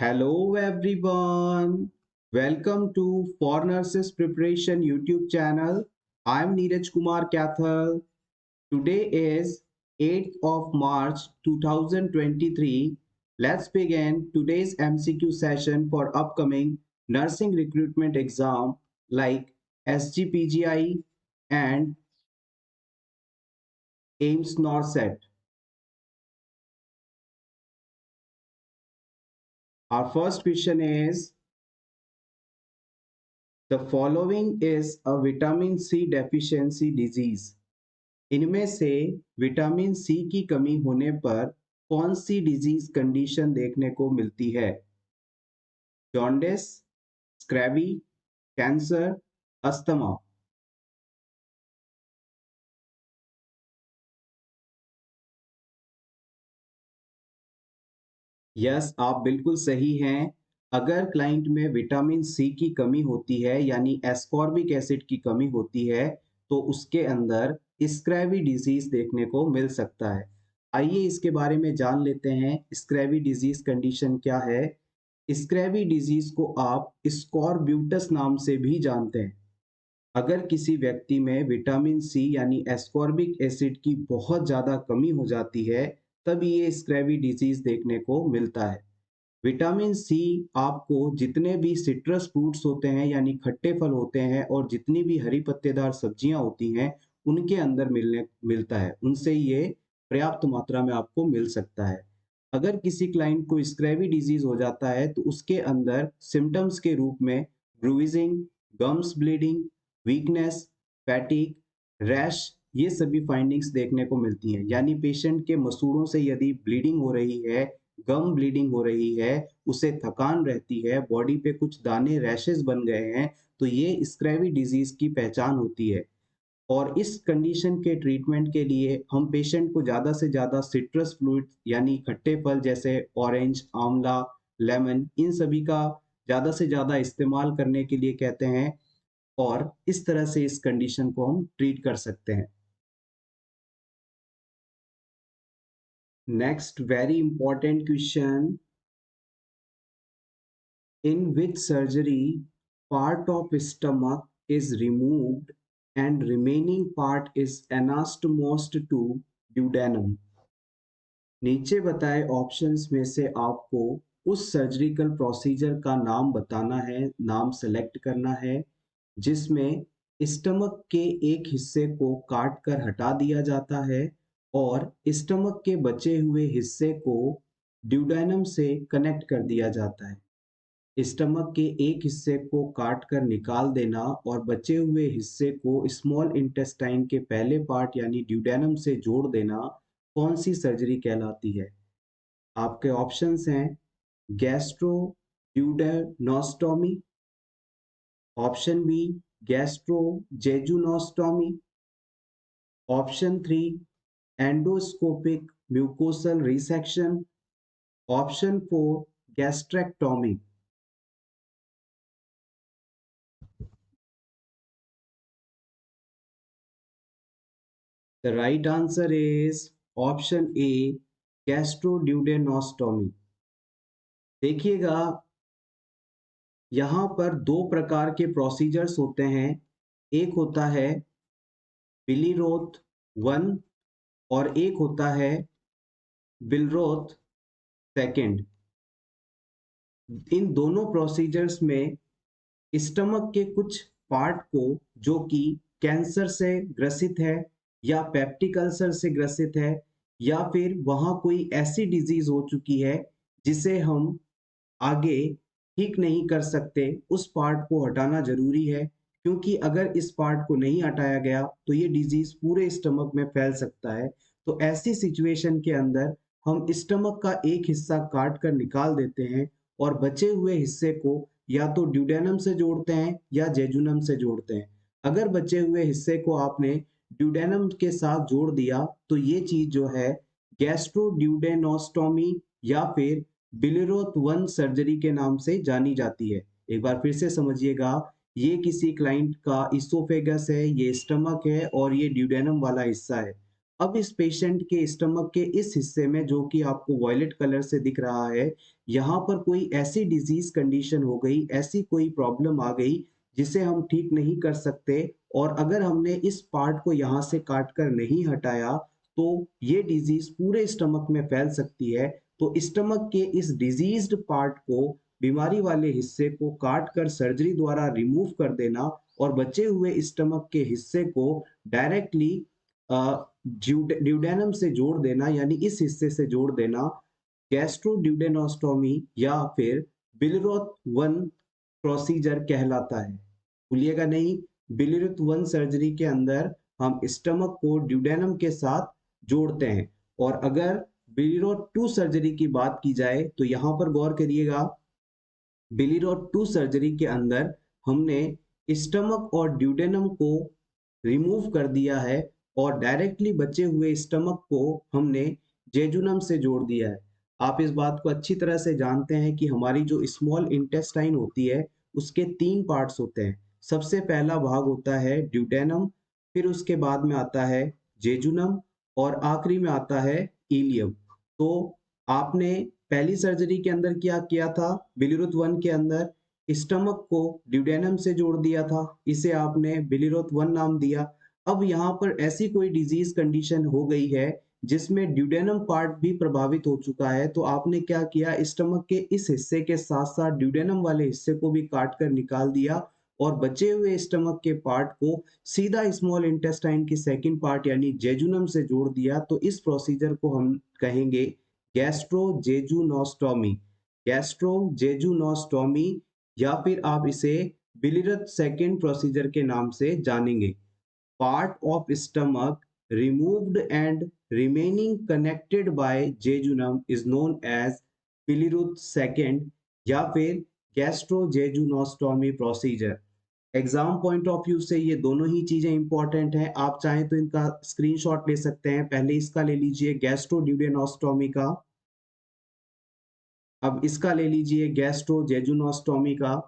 Hello everyone. Welcome to For Nurses Preparation YouTube channel. I'm Neeraj Kumar Kathal. Today is 8th of March 2023. Let's begin today's MCQ session for upcoming nursing recruitment exam like SGPGI and AIMS NORCET. Our first question is, the following is a vitamin C deficiency disease. इनमें से vitamin C की कमी होने पर कौन सी disease condition देखने को मिलती है? Jaundice, scurvy, cancer, asthma. Yes, आप बिल्कुल सही हैं। अगर क्लाइंट में विटामिन सी की कमी होती है यानी एस्कॉर्बिक एसिड की कमी होती है तो उसके अंदर स्क्रैबी डिजीज देखने को मिल सकता है। आइए इसके बारे में जान लेते हैं स्क्रैबी डिजीज कंडीशन क्या है। स्क्रैबी डिजीज को आप स्कॉर्ब्यूटस नाम से भी जानते हैं। अगर किसी व्यक्ति में विटामिन सी यानी एस्कॉर्बिक एसिड की बहुत ज़्यादा कमी हो जाती है तब ये स्क्रैबी डिजीज देखने को मिलता है। विटामिन सी आपको जितने भी सिट्रस फ्रूट्स होते हैं यानी खट्टे फल होते हैं और जितनी भी हरी पत्तेदार सब्जियां होती हैं उनके अंदर मिलता है, उनसे ये पर्याप्त मात्रा में आपको मिल सकता है। अगर किसी क्लाइंट को स्क्रैबी डिजीज हो जाता है तो उसके अंदर सिम्टम्स के रूप में bruising, gums bleeding, weakness, fatigue, rash, ये सभी फाइंडिंग्स देखने को मिलती हैं। यानी पेशेंट के मसूड़ों से यदि ब्लीडिंग हो रही है, गम ब्लीडिंग हो रही है, उसे थकान रहती है, बॉडी पे कुछ दाने रैशेस बन गए हैं, तो ये स्क्रैबी डिजीज की पहचान होती है। और इस कंडीशन के ट्रीटमेंट के लिए हम पेशेंट को ज़्यादा से ज़्यादा सिट्रस फ्लूइड यानी खट्टे फल जैसे ऑरेंज, आंवला, लेमन, इन सभी का ज़्यादा से ज़्यादा इस्तेमाल करने के लिए कहते हैं और इस तरह से इस कंडीशन को हम ट्रीट कर सकते हैं। Next very important question, in which surgery part of stomach is removed and remaining part is anastomosed to duodenum? नीचे बताए ऑप्शंस में से आपको उस सर्जिकल प्रोसीजर का नाम बताना है, नाम सेलेक्ट करना है जिसमें स्टमक के एक हिस्से को काट कर हटा दिया जाता है और स्टमक के बचे हुए हिस्से को ड्यूडेनम से कनेक्ट कर दिया जाता है। स्टमक के एक हिस्से को काट कर निकाल देना और बचे हुए हिस्से को स्मॉल इंटेस्टाइन के पहले पार्ट यानी ड्यूडेनम से जोड़ देना कौन सी सर्जरी कहलाती है? आपके ऑप्शंस हैं gastro duodenostomy, option B gastro jejunostomy, option 3 endoscopic mucosal resection, option 4 gastrectomy. The right answer is option A, gastroduodenostomy. देखिएगा, यहाँ पर दो प्रकार के प्रोसीजर्स होते हैं। एक होता है बिलीरोथ 1 और एक होता है बिलरोथ सेकंड। इन दोनों प्रोसीजर्स में स्टमक के कुछ पार्ट को जो कि कैंसर से ग्रसित है या पेप्टिक अल्सर से ग्रसित है या फिर वहाँ कोई ऐसी डिजीज हो चुकी है जिसे हम आगे ठीक नहीं कर सकते, उस पार्ट को हटाना जरूरी है। क्योंकि अगर इस पार्ट को नहीं हटाया गया तो ये डिजीज पूरे स्टमक में फैल सकता है। तो ऐसी सिचुएशन के अंदर हम स्टमक का एक हिस्सा काट कर निकाल देते हैं और बचे हुए हिस्से को या तो ड्यूडेनम से जोड़ते हैं या जेजुनम से जोड़ते हैं। अगर बचे हुए हिस्से को आपने ड्यूडेनम के साथ जोड़ दिया तो ये चीज जो है गैस्ट्रोड्यूडेनोस्टोमी या फिर बिलिरोथ 1 सर्जरी के नाम से जानी जाती है। एक बार फिर से समझिएगा, ये किसी क्लाइंट का इसोफेगस है, ये स्टमक है और ये ड्यूडेनम वाला हिस्सा है। अब इस पेशेंट के स्टमक के इस हिस्से में, जो कि आपको वॉयलेट कलर से दिख रहा है, यहाँ पर कोई ऐसी डिजीज कंडीशन हो गई, ऐसी कोई प्रॉब्लम आ गई जिसे हम ठीक नहीं कर सकते, और अगर हमने इस पार्ट को यहाँ से काट कर नहीं हटाया तो ये डिजीज पूरे स्टमक में फैल सकती है। तो स्टमक के इस डिजीज्ड पार्ट को, बीमारी वाले हिस्से को काट कर सर्जरी द्वारा रिमूव कर देना और बचे हुए स्टमक के हिस्से को डायरेक्टली ड्यूडेनम से जोड़ देना, यानी इस हिस्से से जोड़ देना, गैस्ट्रोड्यूडेनोस्टोमी या फिर बिलरोथ वन प्रोसीजर कहलाता है। भूलिएगा नहीं, बिलरोथ वन सर्जरी के अंदर हम स्टमक को ड्यूडेनम के साथ जोड़ते हैं। और अगर बिलरोथ टू सर्जरी की बात की जाए तो यहाँ पर गौर करिएगा, बिलीरोड टू सर्जरी के अंदर हमने स्टमक और ड्यूडेनम को रिमूव कर दिया है और डायरेक्टली बचे हुए स्टमक को हमने जेजुनम से जोड़ दिया है। आप इस बात को अच्छी तरह से जानते हैं कि हमारी जो स्मॉल इंटेस्टाइन होती है उसके 3 पार्ट्स होते हैं। सबसे पहला भाग होता है ड्यूडेनम, फिर उसके बाद में आता है जेजुनम और आखिरी में आता है इलियम। तो आपने पहली सर्जरी के अंदर क्या किया था, बिलिरुथ वन के अंदर स्टमक को ड्यूडेनम से जोड़ दिया था, इसे आपने बिलिरुथ वन नाम दिया। अब यहाँ पर ऐसी कोई डिजीज कंडीशन हो गई है जिसमें ड्यूडेनम पार्ट भी प्रभावित हो चुका है, तो आपने क्या किया, स्टमक के इस हिस्से के साथ साथ ड्यूडेनम वाले हिस्से को भी काट कर निकाल दिया और बचे हुए स्टमक के पार्ट को सीधा स्मॉल इंटेस्टाइन की सेकंड पार्ट यानी जेजुनम से जोड़ दिया। तो इस प्रोसीजर को हम कहेंगे गैस्ट्रोजेजुनोस्टोमी, गैस्ट्रोजेजुनोस्टोमी, या फिर आप इसे बिलिरथ सेकंड प्रोसीजर के नाम से जानेंगे। Part of stomach removed and remaining connected by jejunum is known as Bilirubin second या फिर gastrojejunostomy procedure. Exam point of view से ये दोनों ही चीजें इंपॉर्टेंट हैं। आप चाहें तो इनका स्क्रीनशॉट ले सकते हैं। पहले इसका ले लीजिए गैस्ट्रोड्यूडेनोस्टोमी का, अब इसका ले लीजिए गैस्ट्रोजेजुनोस्टोमी का।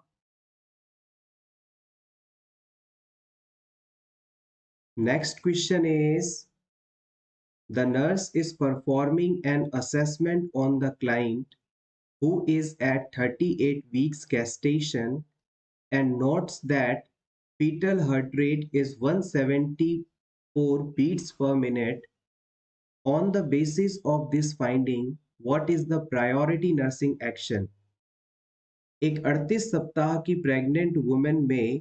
Next question is, the nurse is performing an assessment on the client who is at 38 weeks gestation and notes that fetal heart rate is 174 beats per minute. On the basis of this finding, what is the priority nursing action? एक 38 सप्ताह की pregnant women में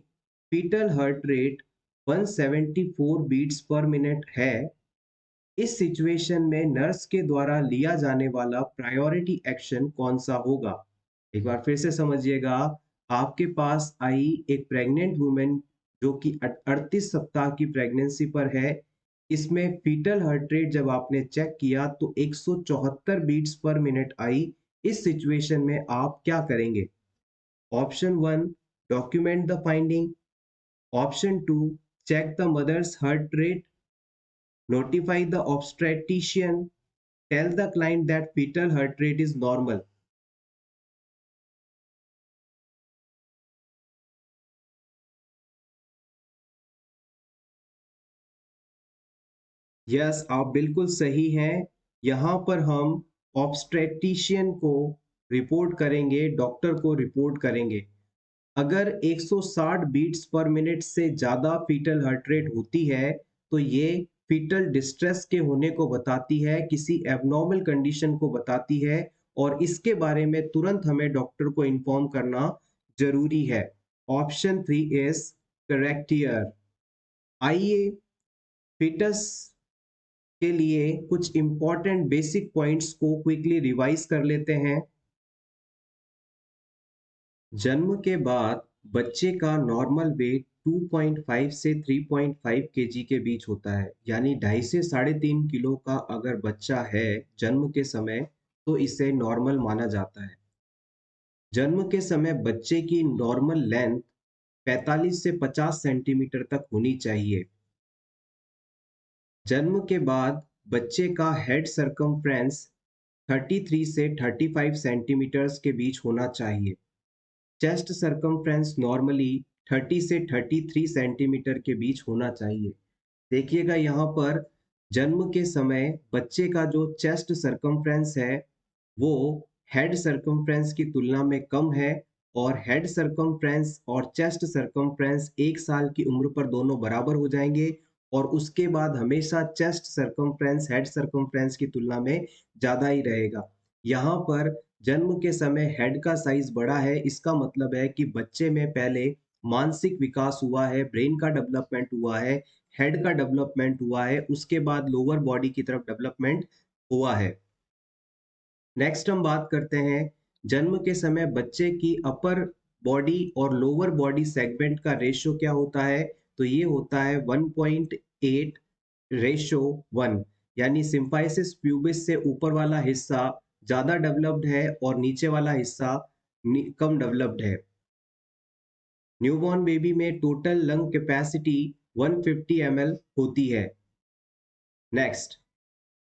fetal heart rate 174 beats per minute है। इस situation में nurse के द्वारा लिया जाने वाला प्रायोरिटी एक्शन कौन सा होगा? एक बार फिर से समझिएगा, आपके पास आई एक प्रेग्नेंट वुमेन जो कि 38 सप्ताह की प्रेगनेंसी पर है। इसमें फीटल हार्ट रेट जब आपने चेक किया तो 174 बीट्स पर मिनट आई। इस सिचुएशन में आप क्या करेंगे? Option 1, document the finding. Option 2, check the mother's heart rate, notify the obstetrician, tell the client that fetal heart rate is normal. Yes, आप बिल्कुल सही हैं। यहाँ पर हम ऑब्स्टेट्रिशियन को रिपोर्ट करेंगे, डॉक्टर को रिपोर्ट करेंगे। अगर 160 बीट्स पर मिनट से ज़्यादा फीटल हार्ट रेट होती है तो ये फीटल डिस्ट्रेस के होने को बताती है, किसी एबनॉर्मल कंडीशन को बताती है और इसके बारे में तुरंत हमें डॉक्टर को इन्फॉर्म करना जरूरी है। Option 3 is correct here. आइए फीटस के लिए कुछ इंपॉर्टेंट बेसिक पॉइंट्स को क्विकली रिवाइज कर लेते हैं। जन्म के बाद बच्चे का नॉर्मल वेट 2.5 से 3.5 केजी के बीच होता है, यानी 2.5 से 3.5 किलो का अगर बच्चा है जन्म के समय तो इसे नॉर्मल माना जाता है। जन्म के समय बच्चे की नॉर्मल लेंथ 45 से 50 सेंटीमीटर तक होनी चाहिए। जन्म के बाद बच्चे का हेड सर्कमफ्रेंस 33 से 35 सेंटीमीटर्स के बीच होना चाहिए। चेस्ट सर्कमफ्रेंस नॉर्मली 30 से 33 सेंटीमीटर के बीच होना चाहिए। देखिएगा यहाँ पर जन्म के समय बच्चे का जो चेस्ट सरकमफ्रेंस है वो हेड सरकमफ्रेंस की तुलना में कम है, और हेड सरकमफ्रेंस और चेस्ट सरकमफ्रेंस 1 साल की उम्र पर दोनों बराबर हो जाएंगे, और उसके बाद हमेशा चेस्ट सरकमफ्रेंस हेड सरकमफ्रेंस की तुलना में ज़्यादा ही रहेगा। यहाँ पर जन्म के समय हेड का साइज बड़ा है, इसका मतलब है कि बच्चे में पहले मानसिक विकास हुआ है, ब्रेन का डेवलपमेंट हुआ है, हेड का डेवलपमेंट हुआ है, उसके बाद लोअर बॉडी की तरफ डेवलपमेंट हुआ है। नेक्स्ट हम बात करते हैं, जन्म के समय बच्चे की अपर बॉडी और लोअर बॉडी सेगमेंट का रेशियो क्या होता है? तो ये होता है 1.8 रेशियो 1, यानी सिम्फाइसिस प्यूबिस से ऊपर वाला हिस्सा ज़्यादा डेवलप्ड है और नीचे वाला हिस्सा कम डेवलप्ड है। न्यूबॉर्न बेबी में टोटल लंग कैपेसिटी 150 ml होती है। नेक्स्ट,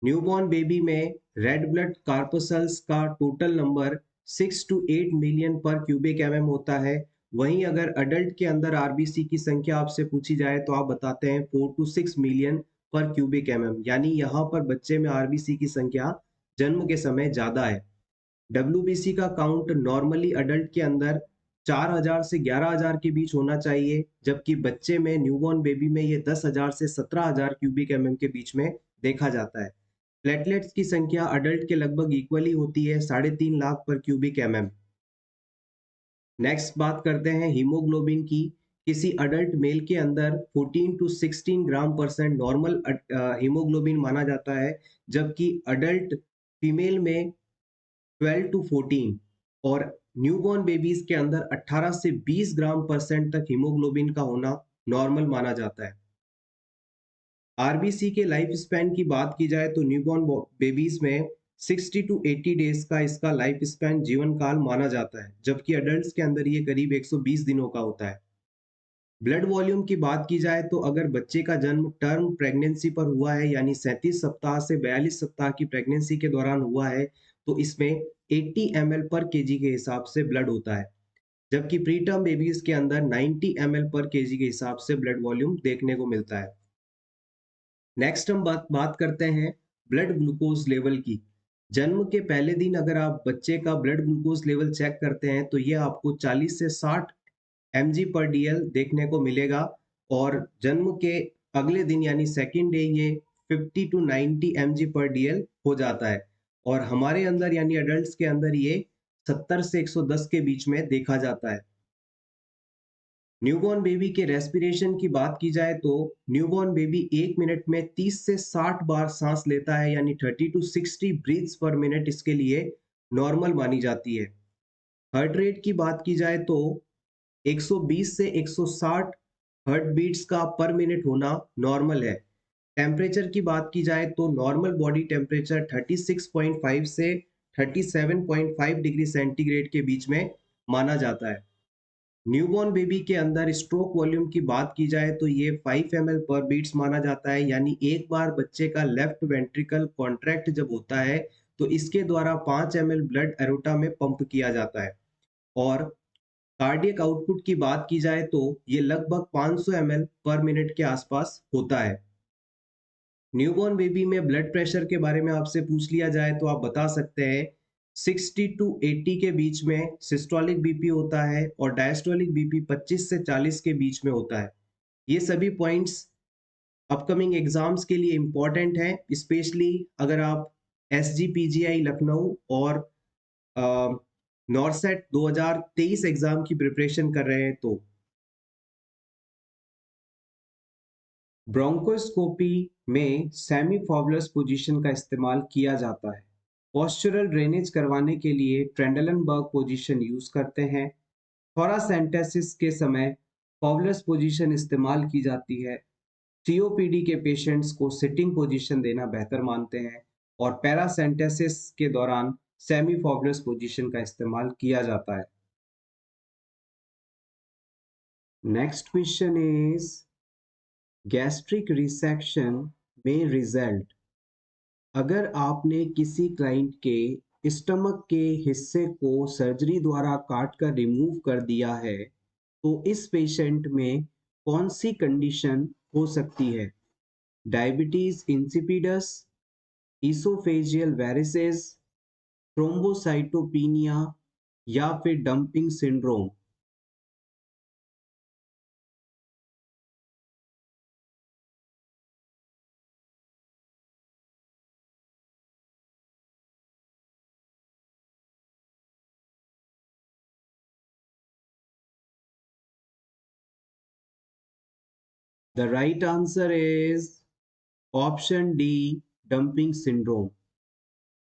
न्यूबॉर्न बेबी में रेड ब्लड कार्पसल्स का टोटल नंबर 6 to 8 मिलियन पर क्यूबिक एमएम होता है। वहीं अगर अडल्ट के अंदर आरबीसी की संख्या आपसे पूछी जाए तो आप बताते हैं 4 to 6 मिलियन पर क्यूबिक एमएम, यानी यहाँ पर बच्चे में आरबीसी की संख्या जन्म के समय ज़्यादा है। डब्ल्यूबीसी का काउंट नॉर्मली अडल्ट के अंदर 4000 से 11000 के बीच होना चाहिए, जबकि बच्चे में न्यूबॉर्न बेबी में ये 10,000 से 17,000 क्यूबिक एमएम के बीच में देखा जाता है। प्लेटलेट्स की संख्या अडल्ट के लगभग इक्वली होती है, 3.5 लाख पर क्यूबिक एमएम। नेक्स्ट बात करते हैं हीमोग्लोबिन की। किसी अडल्ट मेल के अंदर 14 to 16 gram percent normal haemoglobin माना जाता है, जबकि अडल्ट फीमेल में 12 टू 14, और न्यूबॉर्न बेबीज के अंदर 18 से 20 ग्राम परसेंट तक हीमोग्लोबिन का होना नॉर्मल माना जाता है। आरबीसी के लाइफ स्पैन की बात की जाए तो न्यूबॉर्न बेबीज में 60 टू 80 डेज का इसका लाइफ स्पैन जीवन काल माना जाता है, जबकि अडल्ट्स के अंदर ये करीब 120 दिनों का होता है। ब्लड वॉल्यूम की बात की जाए तो अगर बच्चे का जन्म टर्म प्रेगनेंसी पर हुआ है, यानी 37 सप्ताह से 42 सप्ताह की प्रेगनेंसी के दौरान हुआ है, तो इसमें 80 ml पर केजी के हिसाब से ब्लड होता है, जबकि प्री टर्म बेबीज के अंदर 90 ml पर केजी के हिसाब से ब्लड वॉल्यूम देखने को मिलता है। नेक्स्ट हम बात करते हैं ब्लड ग्लूकोज लेवल की। जन्म के पहले दिन अगर आप बच्चे का ब्लड ग्लूकोज लेवल चेक करते हैं तो ये आपको 40 से 60 mg पर डीएल देखने को मिलेगा, और जन्म के अगले दिन यानी सेकेंड डे ये 50 टू 90 mg पर डीएल हो जाता है, और हमारे अंदर यानी अडल्ट्स के अंदर ये 70 से 110 के बीच में देखा जाता है। न्यूबॉर्न बेबी के रेस्पिरेशन की बात की जाए तो न्यूबॉर्न बेबी 1 मिनट में 30 से 60 बार सांस लेता है, यानी 30 टू 60 ब्रीथ्स पर मिनट इसके लिए नॉर्मल मानी जाती है। हार्ट रेट की बात की जाए तो 120 से 160 हार्ट बीट्स का पर मिनट होना नॉर्मल है। टेम्परेचर की बात की जाए तो नॉर्मल बॉडी टेम्परेचर 36.5 से 37.5 डिग्री सेंटीग्रेड के बीच में माना जाता है। न्यूबॉर्न बेबी के अंदर स्ट्रोक वॉल्यूम की बात की जाए तो ये 5 ml पर बीट्स माना जाता है, यानी एक बार बच्चे का लेफ्ट वेंट्रिकल कॉन्ट्रैक्ट जब होता है तो इसके द्वारा 5 ml ब्लड एरोटा में पंप किया जाता है। और कार्डियक आउटपुट की बात की जाए तो ये लगभग 500 ml पर मिनट के आसपास होता है। न्यूबॉर्न बेबी में ब्लड प्रेशर के बारे में आपसे पूछ लिया जाए तो आप बता सकते हैं 60 टू 80 के बीच में सिस्टोलिक बीपी होता है, और डायस्टोलिक बीपी 25 से 40 के बीच में होता है। ये सभी पॉइंट्स अपकमिंग एग्जाम्स के लिए इम्पॉर्टेंट हैं, स्पेशली अगर आप एसजीपीजीआई लखनऊ और नॉरसेट 2023 एग्जाम की प्रिपरेशन कर रहे हैं तो। ब्रोंकोस्कोपी में सेमी फॉबलस पोजीशन का इस्तेमाल किया जाता है। पोस्चरल ड्रेनेज करवाने के लिए ट्रेंडलनबर्ग पोजीशन यूज करते हैं। थोरासेंटेसिस के समय फॉबलस पोजीशन इस्तेमाल की जाती है। सीओपीडी के पेशेंट्स को सिटिंग पोजीशन देना बेहतर मानते हैं, और पैरासेंटेसिस के दौरान सेमी फॉबलस पोजीशन का इस्तेमाल किया जाता है। Next question is gastric resection में रिजल्ट। अगर आपने किसी क्लाइंट के स्टमक के हिस्से को सर्जरी द्वारा काट कर रिमूव कर दिया है तो इस पेशेंट में कौन सी कंडीशन हो सकती है? Diabetes insipidus, oesophageal varices, thrombocytopenia या फिर dumping syndrome. The right answer is option D, dumping syndrome.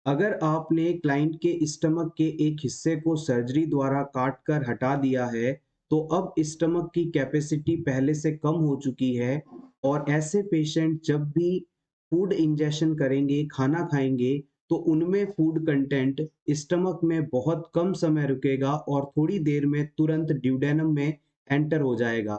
अगर आपने क्लाइंट के स्टमक के एक हिस्से को सर्जरी द्वारा काट कर हटा दिया है, तो अब स्टमक की कैपेसिटी पहले से कम हो चुकी है और ऐसे पेशेंट जब भी फूड इंजेक्शन करेंगे, खाना खाएंगे, तो उनमें फूड कंटेंट स्टमक में बहुत कम समय रुकेगा और थोड़ी देर में तुरंत ड्यूडेनम में एंटर हो जाएगा।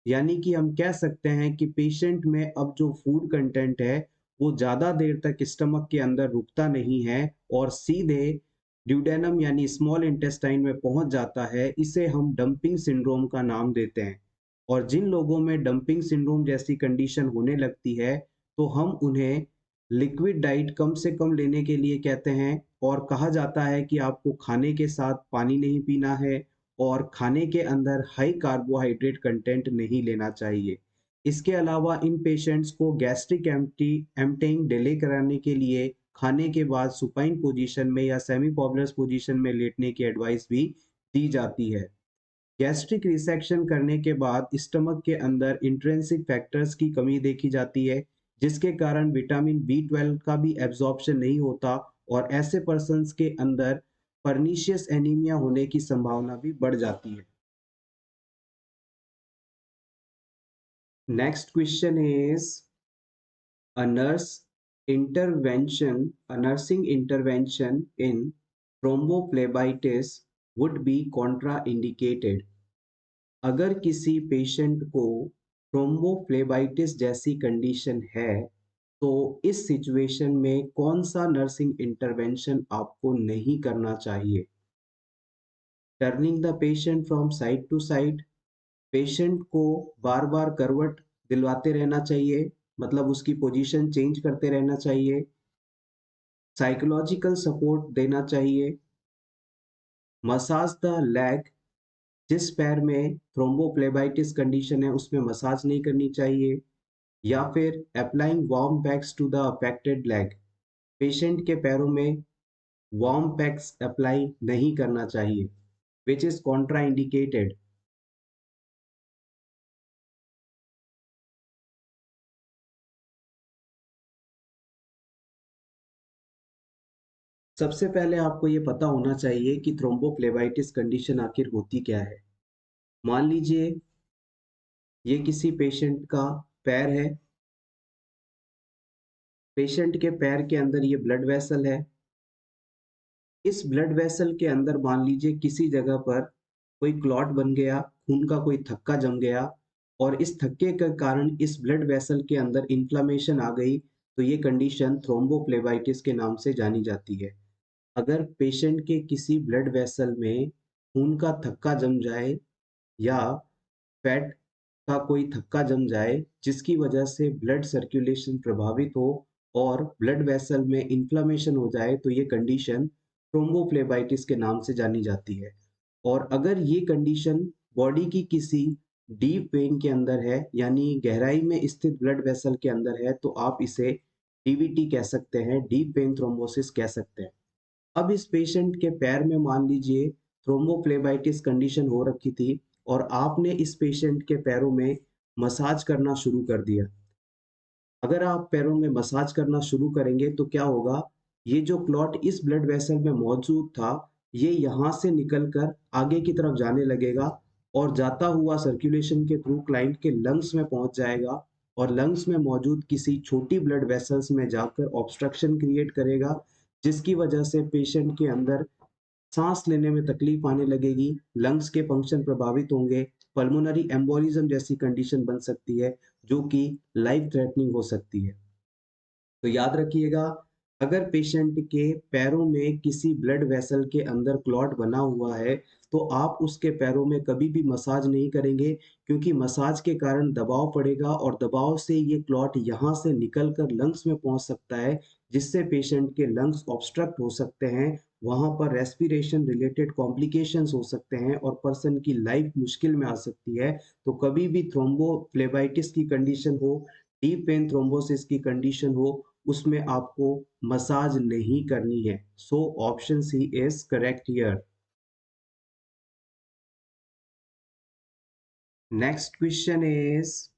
यानी कि हम कह सकते हैं कि पेशेंट में अब जो फूड कंटेंट है वो ज़्यादा देर तक स्टमक के अंदर रुकता नहीं है और सीधे ड्यूडेनम यानी स्मॉल इंटेस्टाइन में पहुंच जाता है। इसे हम डंपिंग सिंड्रोम का नाम देते हैं। और जिन लोगों में डंपिंग सिंड्रोम जैसी कंडीशन होने लगती है, तो हम उन्हें लिक्विड डाइट कम से कम लेने के लिए कहते हैं और कहा जाता है कि आपको खाने के साथ पानी नहीं पीना है और खाने के अंदर हाई कार्बोहाइड्रेट कंटेंट नहीं लेना चाहिए। इसके अलावा इन पेशेंट्स को गैस्ट्रिक एम्प्टिंग डिले कराने के लिए खाने के बाद सुपाइन पोजीशन में या सेमी पॉबुलस पोजीशन में लेटने की एडवाइस भी दी जाती है। गैस्ट्रिक रिसेक्शन करने के बाद स्टमक के अंदर इंट्रिंसिक फैक्टर्स की कमी देखी जाती है, जिसके कारण विटामिन B12 का भी एब्जॉर्प्शन नहीं होता और ऐसे पर्सन्स के अंदर पर्नीशियस एनीमिया होने की संभावना भी बढ़ जाती है। Next question is a nurse a nursing intervention in thrombophlebitis would be contraindicated। अगर किसी पेशेंट को थ्रोम्बोफ्लेबाइटिस जैसी कंडीशन है, तो इस सिचुएशन में कौन सा नर्सिंग इंटरवेंशन आपको नहीं करना चाहिए? Turning the patient from side to side, patient को बार बार करवट दिलवाते रहना चाहिए, मतलब उसकी पोजीशन चेंज करते रहना चाहिए, साइकोलॉजिकल सपोर्ट देना चाहिए, मसाज द लेग, जिस पैर में थ्रोम्बोफ्लेबाइटिस कंडीशन है उसमें मसाज नहीं करनी चाहिए, या फिर applying warm packs to the affected leg, patient के पैरों में वार्म पैक्स अप्लाई नहीं करना चाहिए, विच इज कॉन्ट्राइंडिकेटेड। सबसे पहले आपको ये पता होना चाहिए कि थ्रोम्बोफ्लेबाइटिस कंडीशन आखिर होती क्या है। मान लीजिए ये किसी पेशेंट का पैर है, पेशेंट के पैर के अंदर ये ब्लड वेसल है। इस ब्लड वेसल के अंदर मान लीजिए किसी जगह पर कोई क्लॉट बन गया, खून का कोई थक्का जम गया और इस थक्के के कारण इस ब्लड वेसल के अंदर इन्फ्लामेशन आ गई, तो ये कंडीशन थ्रोम्बोफ्लेबाइटिस के नाम से जानी जाती है। अगर पेशेंट के किसी ब्लड वेसल में खून का थक्का जम जाए या फैट का कोई थक्का जम जाए जिसकी वजह से ब्लड सर्कुलेशन प्रभावित हो और ब्लड वेसल में इन्फ्लामेशन हो जाए, तो ये कंडीशन थ्रोम्बोफ्लेबाइटिस के नाम से जानी जाती है। और अगर ये कंडीशन बॉडी की किसी डीप वेन के अंदर है, यानी गहराई में स्थित ब्लड वेसल के अंदर है, तो आप इसे डीवीटी कह सकते हैं, डीप वेन थ्रोम्बोसिस कह सकते हैं। अब इस पेशेंट के पैर में मान लीजिए थ्रोम्बोफ्लेबाइटिस कंडीशन हो रखी थी और आपने इस पेशेंट के पैरों में मसाज करना शुरू कर दिया। अगर आप पैरों में मसाज करना शुरू करेंगे तो क्या होगा, ये जो क्लॉट इस ब्लड वेसल में मौजूद था, ये यहाँ से निकलकर आगे की तरफ जाने लगेगा और जाता हुआ सर्कुलेशन के थ्रू क्लाइंट के लंग्स में पहुंच जाएगा और लंग्स में मौजूद किसी छोटी ब्लड वेसल्स में जाकर ऑब्स्ट्रक्शन क्रिएट करेगा, जिसकी वजह से पेशेंट के अंदर सांस लेने में तकलीफ आने लगेगी, लंग्स के फंक्शन प्रभावित होंगे, पल्मोनरी एम्बोलिज्म जैसी कंडीशन बन सकती है जो कि लाइफ थ्रेटनिंग हो सकती है। तो याद रखिएगा, अगर पेशेंट के पैरों में किसी ब्लड वेसल के अंदर क्लॉट बना हुआ है, तो आप उसके पैरों में कभी भी मसाज नहीं करेंगे, क्योंकि मसाज के कारण दबाव पड़ेगा और दबाव से ये क्लॉट यहाँ से निकल कर लंग्स में पहुँच सकता है, जिससे पेशेंट के लंग्स ऑब्स्ट्रक्ट हो सकते हैं। वहाँ पर रेस्पिरेशन रिलेटेड कॉम्प्लिकेशंस हो सकते हैं और पर्सन की लाइफ मुश्किल में आ सकती है। तो कभी भी थ्रोम्बोफ्लेबाइटिस की कंडीशन हो, डीप वेन थ्रोम्बोसिस की कंडीशन हो, उसमें आपको मसाज नहीं करनी है। So option C is correct here. Next question is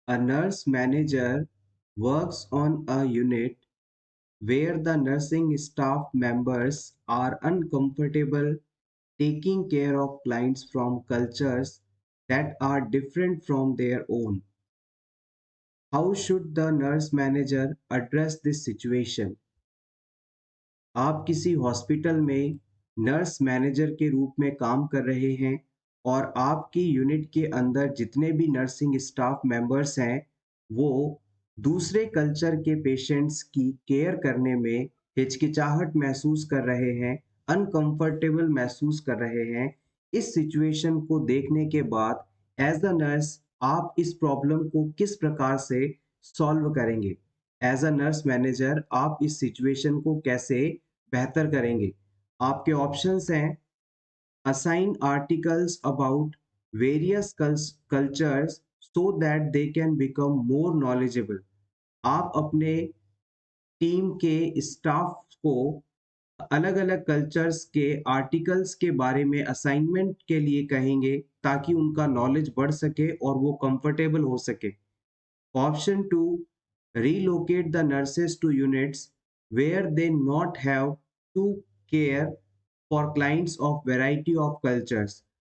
a nurse manager works on a unit where the nursing staff members are uncomfortable taking care of clients from cultures that are different from their own. How should the nurse manager address this situation? आप किसी hospital में nurse manager के रूप में काम कर रहे हैं और आपकी यूनिट के अंदर जितने भी नर्सिंग स्टाफ मेंबर्स हैं, वो दूसरे कल्चर के पेशेंट्स की केयर करने में हिचकिचाहट महसूस कर रहे हैं, अनकंफर्टेबल महसूस कर रहे हैं। इस सिचुएशन को देखने के बाद एज अ नर्स आप इस प्रॉब्लम को किस प्रकार से सॉल्व करेंगे? एज अ नर्स मैनेजर आप इस सिचुएशन को कैसे बेहतर करेंगे? आपके ऑप्शंस हैं assign articles about various cultures so that they can become more knowledgeable. आप अपने टीम के स्टाफ को अलग-अलग कल्चर्स के आर्टिकल्स के बारे में असाइनमेंट के लिए कहेंगे, ताकि उनका नॉलेज बढ़ सके और वो कंफर्टेबल हो सके। Option 2, relocate the nurses to units where they not have to care for clients of variety of cultures.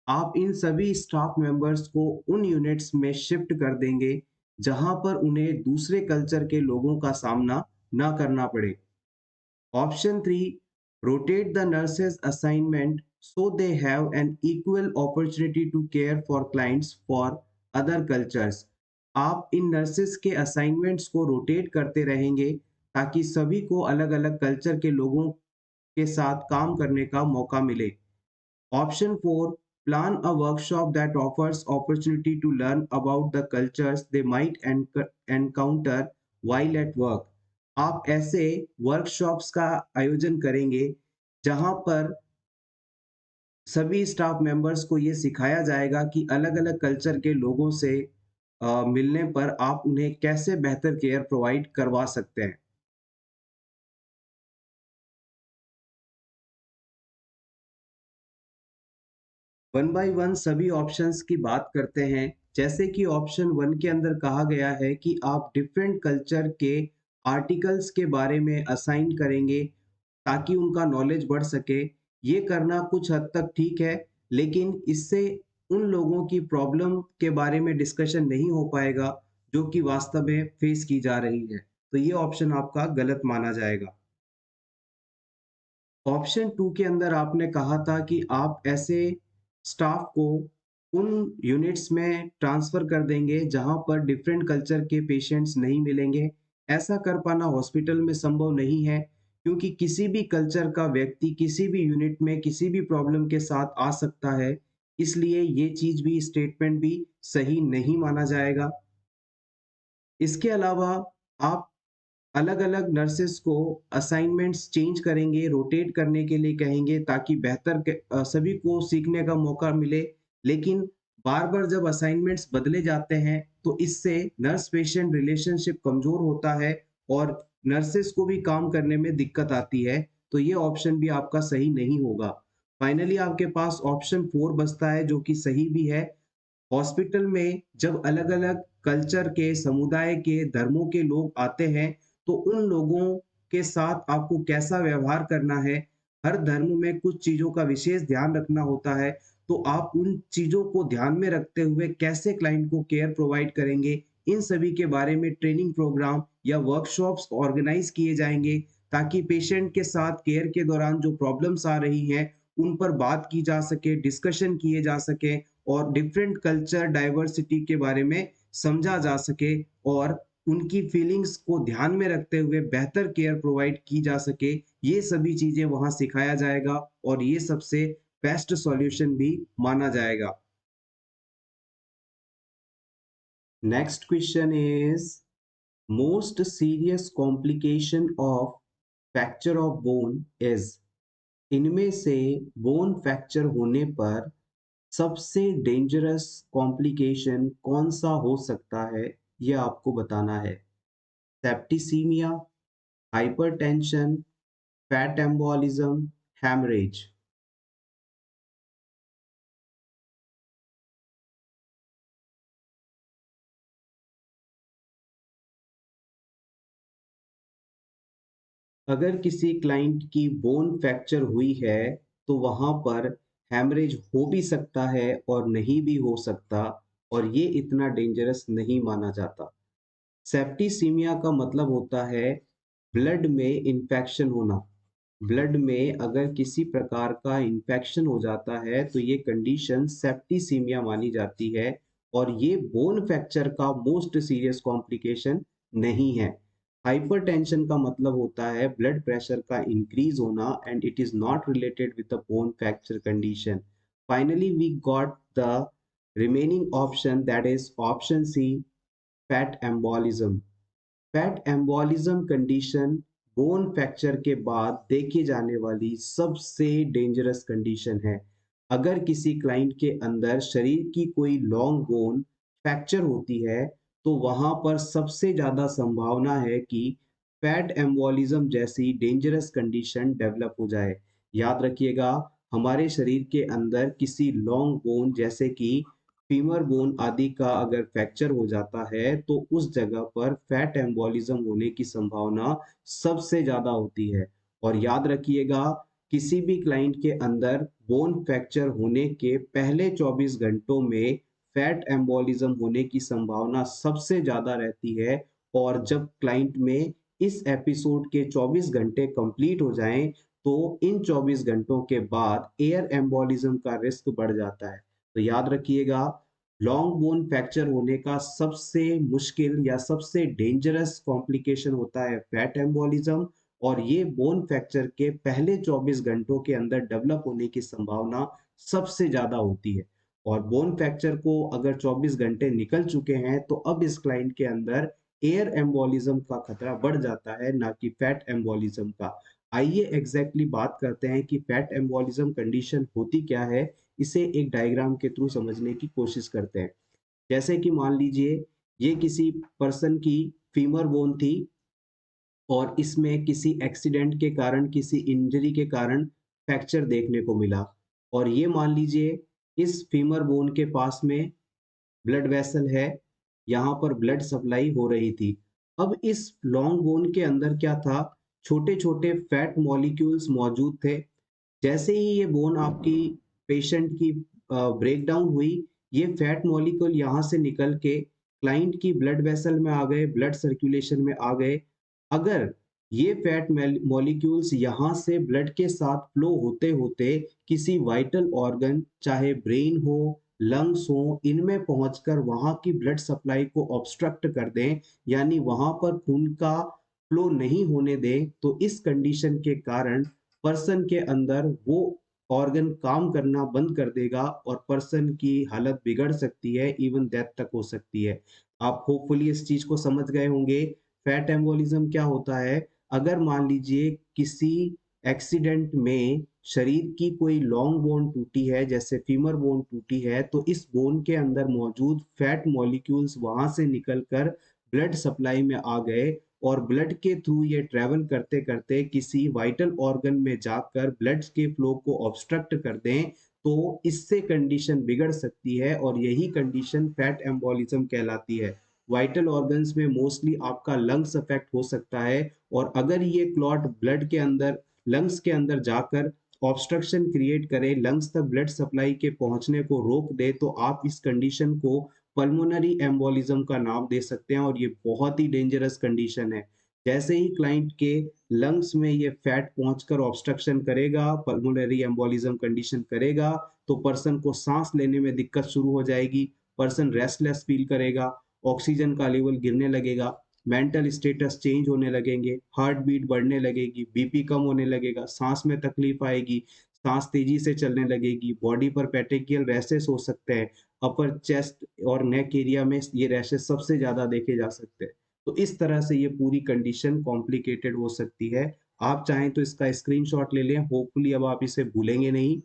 आप इन सभी स्टाफ मेंबर्स को उन यूनिट्स में शिफ्ट कर देंगे जहां पर उन्हें दूसरे कल्चर के लोगों का सामना ना करना पड़े। Option 3, rotate the nurses assignment so they have an equal opportunity to care for clients for other cultures. आप इन नर्सेस के असाइनमेंट्स को रोटेट करते रहेंगे ताकि सभी को अलग-अलग कल्चर के लोगों के साथ काम करने का मौका मिले। Option 4, plan a workshop that offers opportunity to learn about the cultures they might encounter while at work. आप ऐसे वर्कशॉप्स का आयोजन करेंगे जहां पर सभी स्टाफ मेंबर्स को ये सिखाया जाएगा कि अलग-अलग कल्चर के लोगों से मिलने पर आप उन्हें कैसे बेहतर केयर प्रोवाइड करवा सकते हैं। वन बाय वन सभी ऑप्शंस की बात करते हैं। जैसे कि ऑप्शन वन के अंदर कहा गया है कि आप डिफरेंट कल्चर के आर्टिकल्स के बारे में असाइन करेंगे ताकि उनका नॉलेज बढ़ सके। ये करना कुछ हद तक ठीक है, लेकिन इससे उन लोगों की प्रॉब्लम के बारे में डिस्कशन नहीं हो पाएगा जो कि वास्तव में फेस की जा रही है। तो ये ऑप्शन आपका गलत माना जाएगा। ऑप्शन 2 के अंदर आपने कहा था कि आप ऐसे स्टाफ को उन यूनिट्स में ट्रांसफ़र कर देंगे जहाँ पर डिफरेंट कल्चर के पेशेंट्स नहीं मिलेंगे। ऐसा कर पाना हॉस्पिटल में संभव नहीं है, क्योंकि किसी भी कल्चर का व्यक्ति किसी भी यूनिट में किसी भी प्रॉब्लम के साथ आ सकता है। इसलिए ये चीज़ भी स्टेटमेंट भी सही नहीं माना जाएगा। इसके अलावा आप अलग-अलग नर्सेस को असाइनमेंट्स चेंज करेंगे, रोटेट करने के लिए कहेंगे ताकि सभी को सीखने का मौका मिले। लेकिन बार-बार जब असाइनमेंट्स बदले जाते हैं, तो इससे नर्स पेशेंट रिलेशनशिप कमज़ोर होता है और नर्सेस को भी काम करने में दिक्कत आती है। तो ये ऑप्शन भी आपका सही नहीं होगा। फाइनली आपके पास ऑप्शन 4 बचता है, जो कि सही भी है। हॉस्पिटल में जब अलग-अलग कल्चर के, समुदाय के, धर्मों के लोग आते हैं, तो उन लोगों के साथ आपको कैसा व्यवहार करना है, हर धर्म में कुछ चीज़ों का विशेष ध्यान रखना होता है, तो आप उन चीज़ों को ध्यान में रखते हुए कैसे क्लाइंट को केयर प्रोवाइड करेंगे, इन सभी के बारे में ट्रेनिंग प्रोग्राम या वर्कशॉप्स ऑर्गेनाइज़ किए जाएँगे, ताकि पेशेंट के साथ केयर के दौरान जो प्रॉब्लम्स आ रही हैं, उन पर बात की जा सके, डिस्कशन किए जा सकें और डिफरेंट कल्चर डाइवर्सिटी के बारे में समझा जा सके और उनकी फीलिंग्स को ध्यान में रखते हुए बेहतर केयर प्रोवाइड की जा सके, ये सभी चीजें वहां सिखाया जाएगा और ये सबसे बेस्ट सॉल्यूशन भी माना जाएगा। Next question is most serious complication of fracture of bone is. इनमें से बोन फ्रैक्चर होने पर सबसे डेंजरस कॉम्प्लिकेशन कौन सा हो सकता है, यह आपको बताना है। Septicaemia, hypertension, fat embolism, haemorrhage. अगर किसी क्लाइंट की बोन फ्रैक्चर हुई है तो वहां पर हैमरेज हो भी सकता है और नहीं भी हो सकता, और ये इतना डेंजरस नहीं माना जाता। सेप्टिसीमिया का मतलब होता है ब्लड में इंफेक्शन होना। ब्लड में अगर किसी प्रकार का इंफेक्शन हो जाता है तो ये कंडीशन सेप्टिसीमिया मानी जाती है, और ये बोन फ्रैक्चर का मोस्ट सीरियस कॉम्प्लिकेशन नहीं है। हाइपरटेंशन का मतलब होता है ब्लड प्रेशर का इंक्रीज होना, and it is not related with the bone fracture condition. Finally we got the remaining option, that is option C, fat embolism. Fat embolism condition bone fracture के बाद देखी जाने वाली सबसे डेंजरस कंडीशन है। अगर किसी क्लाइंट के अंदर शरीर की कोई लॉन्ग बोन फ्रैक्चर होती है तो वहां पर सबसे ज्यादा संभावना है कि फैट एम्बोलिज्म जैसी डेंजरस कंडीशन डेवलप हो जाए। याद रखिएगा, हमारे शरीर के अंदर किसी लॉन्ग बोन जैसे कि फीमर बोन आदि का अगर फ्रैक्चर हो जाता है तो उस जगह पर फैट एम्बोलिज्म होने की संभावना सबसे ज्यादा होती है। और याद रखिएगा, किसी भी क्लाइंट के अंदर बोन फ्रैक्चर होने के पहले 24 घंटों में फैट एम्बोलिज्म होने की संभावना सबसे ज्यादा रहती है। और जब क्लाइंट में इस एपिसोड के 24 घंटे कंप्लीट हो जाएं तो इन 24 घंटों के बाद एयर एम्बोलिज्म का रिस्क बढ़ जाता है। तो याद रखिएगा, लॉन्ग बोन फ्रैक्चर होने का सबसे मुश्किल या सबसे डेंजरस कॉम्प्लिकेशन होता है फैट एम्बोलिज्म, और ये बोन फ्रैक्चर के पहले 24 घंटों के अंदर डेवलप होने की संभावना सबसे ज्यादा होती है। और बोन फ्रैक्चर को अगर 24 घंटे निकल चुके हैं तो अब इस क्लाइंट के अंदर एयर एम्बोलिज्म का खतरा बढ़ जाता है, ना कि फैट एम्बोलिज्म का। आइए एग्जैक्टली बात करते हैं कि फैट एम्बोलिज्म कंडीशन होती क्या है। इसे एक डायग्राम के थ्रू समझने की कोशिश करते हैं। जैसे कि मान लीजिए ये किसी पर्सन की फीमर बोन थी और इसमें किसी एक्सीडेंट के कारण, किसी इंजरी के कारण फ्रैक्चर देखने को मिला। और ये मान लीजिए इस फीमर बोन के पास में ब्लड वेसल है, यहाँ पर ब्लड सप्लाई हो रही थी। अब इस लॉन्ग बोन के अंदर क्या था, छोटे छोटे फैट मॉलिक्यूल्स मौजूद थे। जैसे ही ये बोन आपकी पेशेंट की ब्रेक डाउन हुई, ये फैट मॉलिक्यूल यहाँ से निकल के क्लाइंट की ब्लड वेसल में आ गए, ब्लड सर्कुलेशन में आ गए। अगर ये फैट मॉलिक्यूल्स यहाँ से ब्लड के साथ फ्लो होते होते किसी वाइटल ऑर्गन, चाहे ब्रेन हो, लंग्स हो, इनमें पहुंचकर वहां की ब्लड सप्लाई को ऑब्स्ट्रक्ट कर दें, यानी वहां पर खून का फ्लो नहीं होने दें, तो इस कंडीशन के कारण पर्सन के अंदर वो ऑर्गन काम करना बंद कर देगा और पर्सन की हालत बिगड़ सकती है, इवन डेथ तक हो सकती है। आप होपफुली इस चीज को समझ गए होंगे। फैट एम्बोलिज्म क्या होता है, अगर मान लीजिए किसी एक्सीडेंट में शरीर की कोई लॉन्ग बोन टूटी है, जैसे फीमर बोन टूटी है, तो इस बोन के अंदर मौजूद फैट मॉलिक्यूल्स वहां से निकलकर ब्लड सप्लाई में आ गए, और ब्लड के थ्रू ये ट्रेवल करते करते किसी वाइटल ऑर्गन में जाकर ब्लड के फ्लो को ऑब्स्ट्रक्ट कर दें, तो इससे कंडीशन बिगड़ सकती है, और यही कंडीशन फैट एम्बोलिज्म कहलाती है। वाइटल ऑर्गन्स में मोस्टली आपका लंग्स अफेक्ट हो सकता है, और अगर ये क्लॉट ब्लड के अंदर, लंग्स के अंदर जाकर ऑब्स्ट्रक्शन क्रिएट करे, लंग्स तक ब्लड सप्लाई के पहुंचने को रोक दे, तो आप इस कंडीशन को पल्मोनरी एम्बोलिज्म का नाम दे सकते हैं, और ये बहुत ही डेंजरस कंडीशन है। जैसे ही क्लाइंट के लंग्स में ये फैट पहुंचकर ऑब्स्ट्रक्शन करेगा, पल्मोनरी एम्बोलिज्म कंडीशन करेगा, तो पर्सन को सांस लेने में दिक्कत शुरू हो जाएगी, पर्सन रेस्टलेस फील करेगा, ऑक्सीजन का लेवल गिरने लगेगा। मेंटल स्टेटस चेंज होने लगेंगे, हार्ट बीट बढ़ने लगेगी, बीपी कम होने लगेगा, सांस में तकलीफ आएगी, सांस तेजी से चलने लगेगी, बॉडी पर पेटेकियल रैशेस हो सकते हैं, अपर चेस्ट और नेक एरिया में ये रैशेस सबसे ज्यादा देखे जा सकते हैं। तो इस तरह से ये पूरी कंडीशन कॉम्प्लिकेटेड हो सकती है। आप चाहें तो इसका स्क्रीनशॉट ले लें, होपफुली अब आप इसे भूलेंगे नहीं।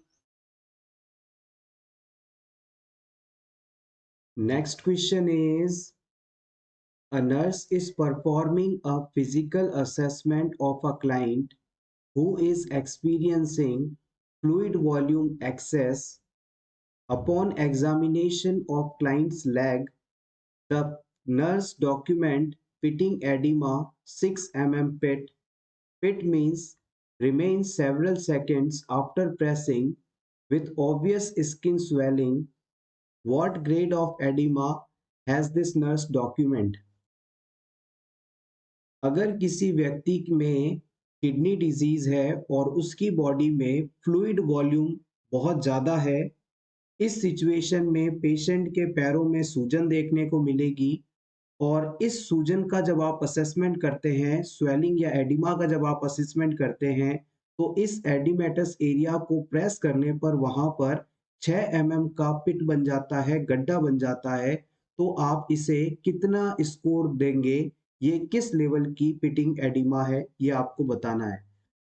Next question is, a nurse is performing a physical assessment of a client who is experiencing fluid volume excess. Upon examination of client's leg, the nurse document pitting edema 6 mm pit. Pit means remains several seconds after pressing with obvious skin swelling. What grade of edema has this nurse document? अगर किसी व्यक्ति में kidney disease है और उसकी body में fluid volume बहुत ज़्यादा है, इस सिचुएशन में पेशेंट के पैरों में सूजन देखने को मिलेगी और इस सूजन का जब आप असेसमेंट करते हैं, स्वेलिंग या एडिमा का जब आप असेसमेंट करते हैं, तो इस एडिमेटस एरिया को प्रेस करने पर वहाँ पर 6 mm का पिट बन जाता है, गड्ढा बन जाता है। तो आप इसे कितना स्कोर देंगे, ये किस लेवल की पिटिंग एडिमा है, ये आपको बताना है।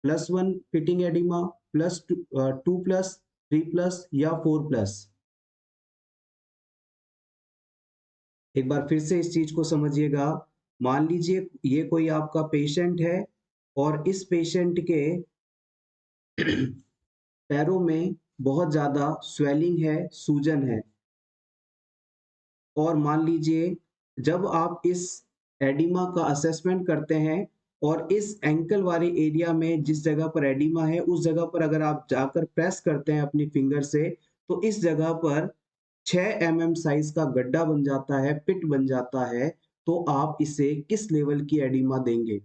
+1 पिटिंग एडिमा, +2 प्लस, 3 प्लस या 4 प्लस। एक बार फिर से इस चीज को समझिएगा। मान लीजिए ये कोई आपका पेशेंट है और इस पेशेंट के पैरों में बहुत ज्यादा स्वेलिंग है, सूजन है, और मान लीजिए जब आप इस एडिमा का असेसमेंट करते हैं और इस एंकल वाले एरिया में जिस जगह पर एडिमा है उस जगह पर अगर आप जाकर प्रेस करते हैं अपनी फिंगर से, तो इस जगह पर 6 mm साइज का गड्ढा बन जाता है, पिट बन जाता है। तो आप इसे किस लेवल की एडिमा देंगे?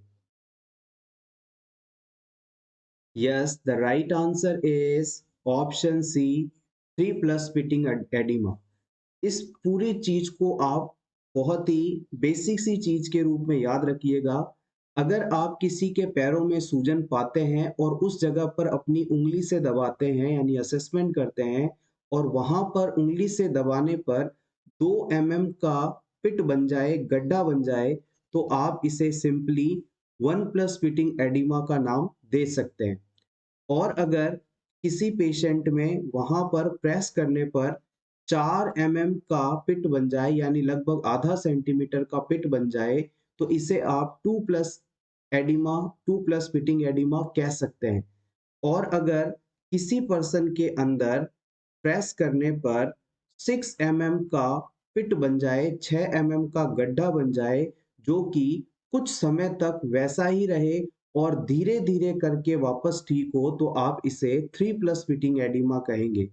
Yes, the right answer is option C, 3 plus pitting oedema. इस पूरी चीज को आप बहुत ही बेसिक सी चीज के रूप में याद रखिएगा। अगर आप किसी के पैरों में सूजन पाते हैं और उस जगह पर अपनी उंगली से दबाते हैं यानी असेसमेंट करते हैं और वहां पर उंगली से दबाने पर 2 mm का पिट बन जाए, गड्ढा बन जाए, तो आप इसे सिंपली 1 प्लस पिटिंग एडिमा का नाम दे सकते हैं। और अगर किसी पेशेंट में वहां पर प्रेस करने पर 4 mm का पिट बन जाए यानी लगभग आधा सेंटीमीटर का पिट बन जाए, तो इसे आप 2 plus oedema, 2 plus pitting oedema कह सकते हैं। और अगर किसी पर्सन के अंदर प्रेस करने पर 6 mm का पिट बन जाए, 6 mm का गड्ढा बन जाए, जो कि कुछ समय तक वैसा ही रहे और धीरे धीरे करके वापस ठीक हो, तो आप इसे 3 प्लस फिटिंग एडिमा कहेंगे।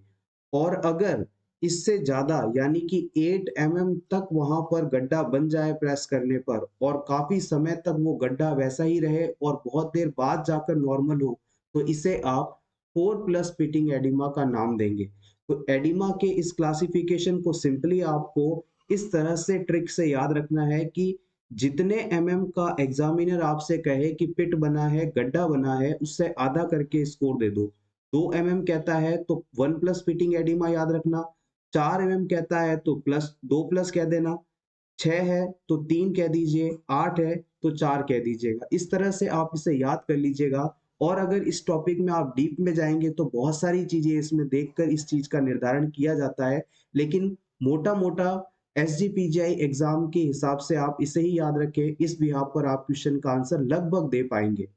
और अगर इससे ज्यादा यानी कि 8 mm तक वहां पर गड्ढा बन जाए प्रेस करने पर और काफी समय तक वो गड्ढा वैसा ही रहे और बहुत देर बाद जाकर नॉर्मल हो, तो इसे आप 4 प्लस फिटिंग एडिमा का नाम देंगे। तो एडिमा के इस क्लासिफिकेशन को सिंपली आपको इस तरह से ट्रिक से याद रखना है कि जितने mm का एग्जामिनर आपसे कहे कि पिट बना है, गड्ढा बना है, उससे आधा करके स्कोर दे दो। 2 mm कहता है तो 1 प्लस फिटिंग एडिमा याद रखना, 4 mm कहता है तो प्लस 2 प्लस कह देना, 6 है तो 3 कह दीजिए, 8 है तो 4 कह दीजिएगा। इस तरह से आप इसे याद कर लीजिएगा। और अगर इस टॉपिक में आप डीप में जाएंगे तो बहुत सारी चीजें इसमें देखकर इस चीज का निर्धारण किया जाता है, लेकिन मोटा मोटा एसजीपीजीआई एग्जाम के हिसाब से आप इसे ही याद रखें, इस बिहाफ पर आप क्वेश्चन का आंसर लगभग दे पाएंगे।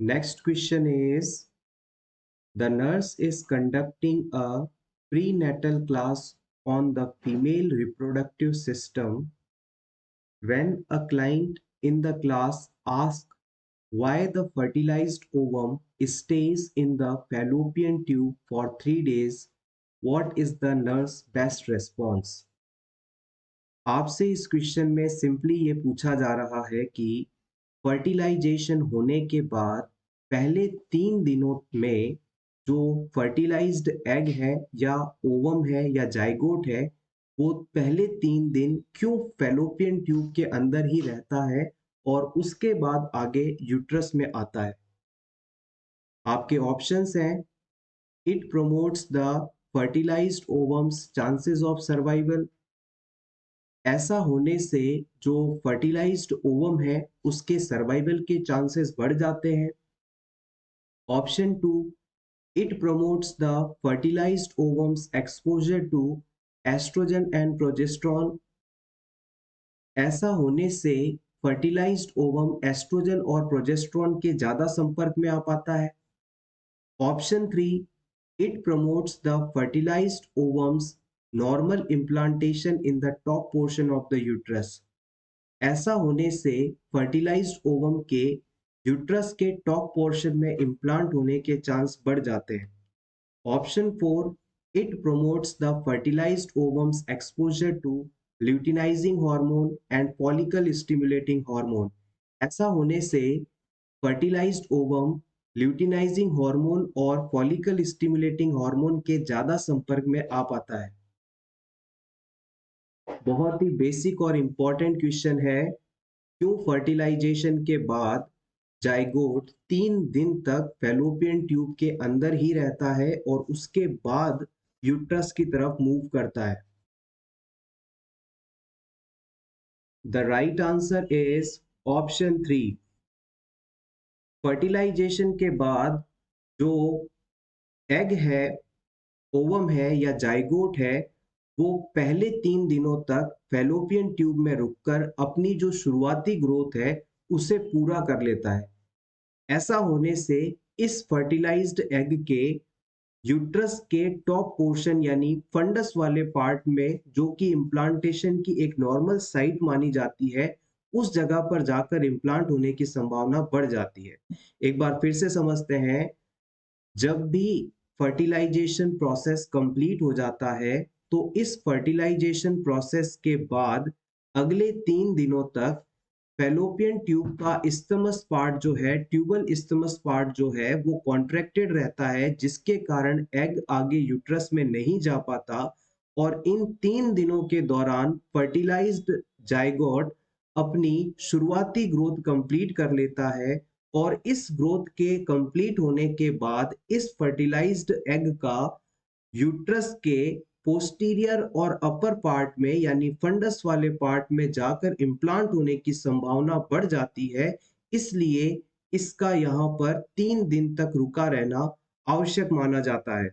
Next question is, the nurse is conducting a prenatal class on the female reproductive system when a client in the class asks why the fertilized ovum stays in the fallopian tube for 3 days. What is the nurse best response? आपसे इस question में simply ये पूछा जा रहा है कि fertilisation होने के बाद पहले 3 दिनों में जो फर्टिलाइज्ड एग है या ओवम है या जाइगोट है, वो पहले 3 दिन क्यों फैलोपियन ट्यूब के अंदर ही रहता है और उसके बाद आगे यूट्रस में आता है। आपके ऑप्शंस हैं, it promotes the fertilised ovum's chances of survival, ऐसा होने से जो फर्टिलाइज्ड ओवम है उसके सर्वाइवल के चांसेस बढ़ जाते हैं। Option 2, it promotes the fertilized ovum's exposure to estrogen and progesterone, ऐसा होने से फर्टिलाइज्ड ओवम एस्ट्रोजन और प्रोजेस्टेरोन के ज्यादा संपर्क में आ पाता है। Option 3, it promotes the fertilized ovum's normal implantation in the top portion of the uterus, ऐसा होने से फर्टिलाइज्ड ओवम के यूट्रस के टॉप पोर्शन में इम्प्लांट होने के चांस बढ़ जाते हैं। Option 4, it promotes the fertilized ovum's exposure to luteinizing hormone and follicle stimulating hormone, ऐसा होने से fertilized ovum luteinizing hormone और follicle stimulating hormone के ज्यादा संपर्क में आ पाता है। बहुत ही बेसिक और इम्पोर्टेंट क्वेश्चन है, क्यों फर्टिलाइजेशन के बाद जाइगोट 3 दिन तक फैलोपियन ट्यूब के अंदर ही रहता है और उसके बाद यूट्रस की तरफ मूव करता है। The right answer is option 3। Fertilisation के बाद जो एग है, ओवम है या जाइगोट है, वो पहले 3 दिनों तक फैलोपियन ट्यूब में रुककर अपनी जो शुरुआती ग्रोथ है उसे पूरा कर लेता है। ऐसा होने से इस फर्टिलाइज्ड एग के यूट्रस के टॉप पोर्शन यानी फंडस वाले पार्ट में, जो कि इम्प्लांटेशन की एक नॉर्मल साइट मानी जाती है, उस जगह पर जाकर इम्प्लांट होने की संभावना बढ़ जाती है। एक बार फिर से समझते हैं, जब भी फर्टिलाइजेशन प्रोसेस कंप्लीट हो जाता है तो इस फर्टिलाइजेशन प्रोसेस के बाद अगले 3 दिनों तक फैलोपियन ट्यूब का इस्थमस पार्ट जो है, ट्यूबल इस्थमस पार्ट जो है, वो कॉन्ट्रैक्टेड रहता है, जिसके कारण एग आगे यूट्रस में नहीं जा पाता और इन 3 दिनों के दौरान फर्टिलाइज्ड जाइगोट अपनी शुरुआती ग्रोथ कंप्लीट कर लेता है और इस ग्रोथ के कंप्लीट होने के बाद इस फर्टिलाइज्ड एग का यूट्रस के पोस्टीरियर और अपर पार्ट में यानी फंडस वाले पार्ट में जाकर इम्प्लांट होने की संभावना बढ़ जाती है। इसलिए इसका यहाँ पर 3 दिन तक रुका रहना आवश्यक माना जाता है।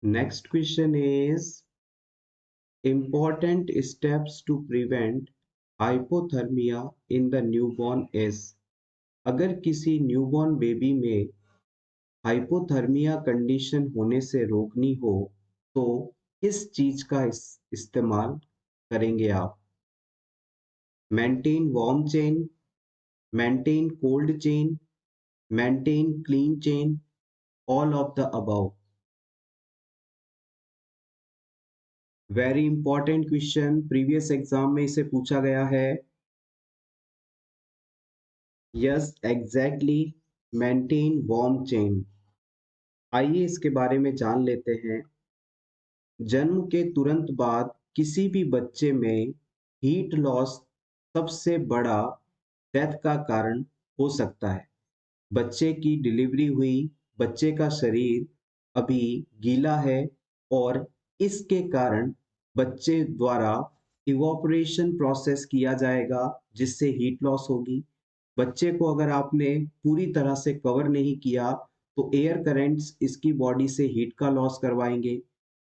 Next question is important steps to prevent hypothermia in the newborn is, अगर किसी न्यूबॉर्न बेबी में हाइपोथर्मिया कंडीशन होने से रोकनी हो तो किस चीज का इस्तेमाल करेंगे आप। Maintain warm chain, maintain cold chain, maintain clean chain, all of the above. Very important question, previous exam में इसे पूछा गया है। Yes exactly, maintain warm chain. आइए इसके बारे में जान लेते हैं। जन्म के तुरंत बाद किसी भी बच्चे में हीट लॉस सबसे बड़ा डेथ का कारण हो सकता है। बच्चे की डिलीवरी हुई, बच्चे का शरीर अभी गीला है और इसके कारण बच्चे द्वारा इवोपरेशन प्रोसेस किया जाएगा जिससे हीट लॉस होगी। बच्चे को अगर आपने पूरी तरह से कवर नहीं किया तो एयर करंट्स इसकी बॉडी से हीट का लॉस करवाएंगे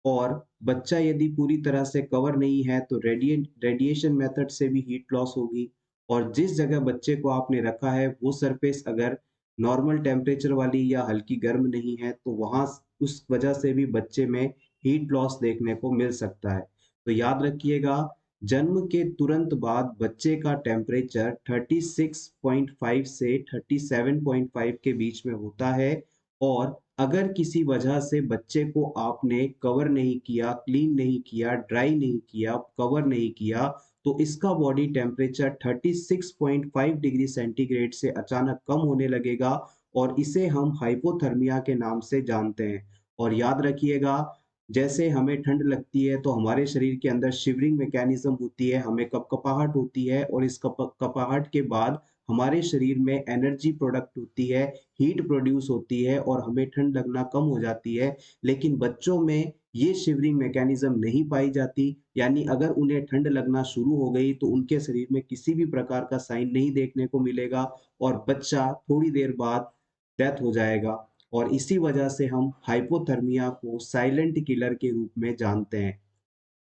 और बच्चा यदि पूरी तरह से कवर नहीं है तो रेडिएशन मेथड से भी हीट लॉस होगी। और जिस जगह बच्चे को आपने रखा है वो सरफेस अगर नॉर्मल टेम्परेचर वाली या हल्की गर्म नहीं है तो वहां उस वजह से भी बच्चे में हीट लॉस देखने को मिल सकता है। तो याद रखिएगा, जन्म के तुरंत बाद बच्चे का टेम्परेचर 36.5 से 37.5 के बीच में होता है और अगर किसी वजह से बच्चे को आपने कवर नहीं किया, क्लीन नहीं किया, ड्राई नहीं किया, कवर नहीं किया, तो इसका बॉडी टेम्परेचर 36.5 डिग्री सेंटीग्रेड से अचानक कम होने लगेगा और इसे हम हाइपोथर्मिया के नाम से जानते हैं। और याद रखिएगा, जैसे हमें ठंड लगती है तो हमारे शरीर के अंदर शिवरिंग मैकेनिज्म होती है, हमें कपकपाहट होती है और इस कपकपाहट के बाद हमारे शरीर में एनर्जी प्रोडक्ट होती है, हीट प्रोड्यूस होती है और हमें ठंड लगना कम हो जाती है। लेकिन बच्चों में ये शिवरिंग मैकेनिज्म नहीं पाई जाती, यानी अगर उन्हें ठंड लगना शुरू हो गई तो उनके शरीर में किसी भी प्रकार का साइन नहीं देखने को मिलेगा और बच्चा थोड़ी देर बाद डेथ हो जाएगा। और इसी वजह से हम हाइपोथर्मिया को साइलेंट किलर के रूप में जानते हैं।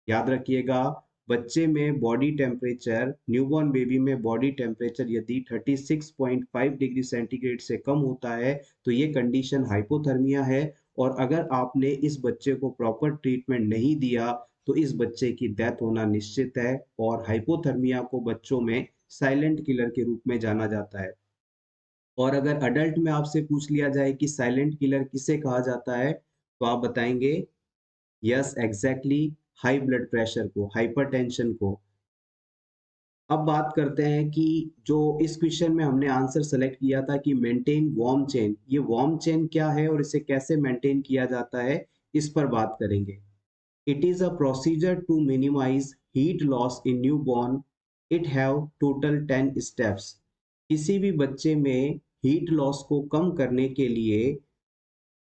याद रखिएगा, बच्चे में बॉडी टेम्परेचर, न्यूबॉर्न बेबी में बॉडी टेम्परेचर यदि 36.5 डिग्री सेंटीग्रेड से कम होता है तो ये कंडीशन हाइपोथर्मिया है। और अगर आपने इस बच्चे को प्रॉपर ट्रीटमेंट नहीं दिया तो इस बच्चे की डेथ होना निश्चित है। और हाइपोथर्मिया को बच्चों में साइलेंट किलर के रूप में जाना जाता है। और अगर अडल्ट में आपसे पूछ लिया जाए कि साइलेंट किलर किसे कहा जाता है, तो आप बताएंगे yes exactly, high blood pressure को, हाइपरटेंशन को। अब बात करते हैं कि जो इस क्वेश्चन में हमने आंसर सेलेक्ट किया था कि मेंटेन वार्म चेन, ये वार्म चेन क्या है और इसे कैसे मेंटेन किया जाता है, इस पर बात करेंगे। It is a procedure to minimise heat loss in newborn. It have total 10 steps. किसी भी बच्चे में हीट लॉस को कम करने के लिए,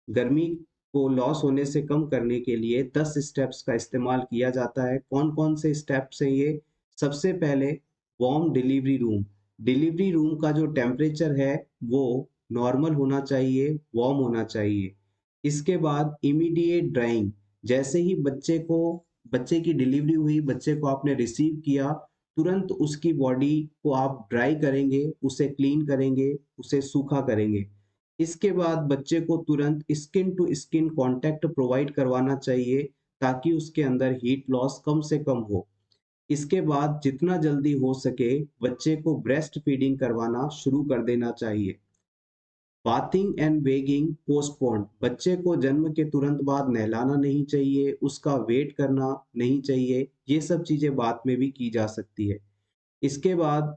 गर्मी को लॉस होने से कम करने के लिए 10 स्टेप्स का इस्तेमाल किया जाता है। कौन कौन से स्टेप्स हैं ये? सबसे पहले warm delivery room. Delivery room का जो टेम्परेचर है वो नॉर्मल होना चाहिए, वार्म होना चाहिए। इसके बाद इमीडिएट ड्राइंग। जैसे ही बच्चे की डिलीवरी हुई, बच्चे को आपने रिसीव किया, तुरंत उसकी बॉडी को आप ड्राई करेंगे, उसे क्लीन करेंगे, उसे सूखा करेंगे। इसके बाद बच्चे को तुरंत skin to skin contact provide करवाना चाहिए ताकि उसके अंदर हीट लॉस कम से कम हो। इसके बाद जितना जल्दी हो सके बच्चे को ब्रेस्ट फीडिंग करवाना शुरू कर देना चाहिए। Bathing and weighing postpone. बच्चे को जन्म के तुरंत बाद नहलाना नहीं चाहिए, उसका वेट करना नहीं चाहिए, ये सब चीजें बाद में भी की जा सकती है। इसके बाद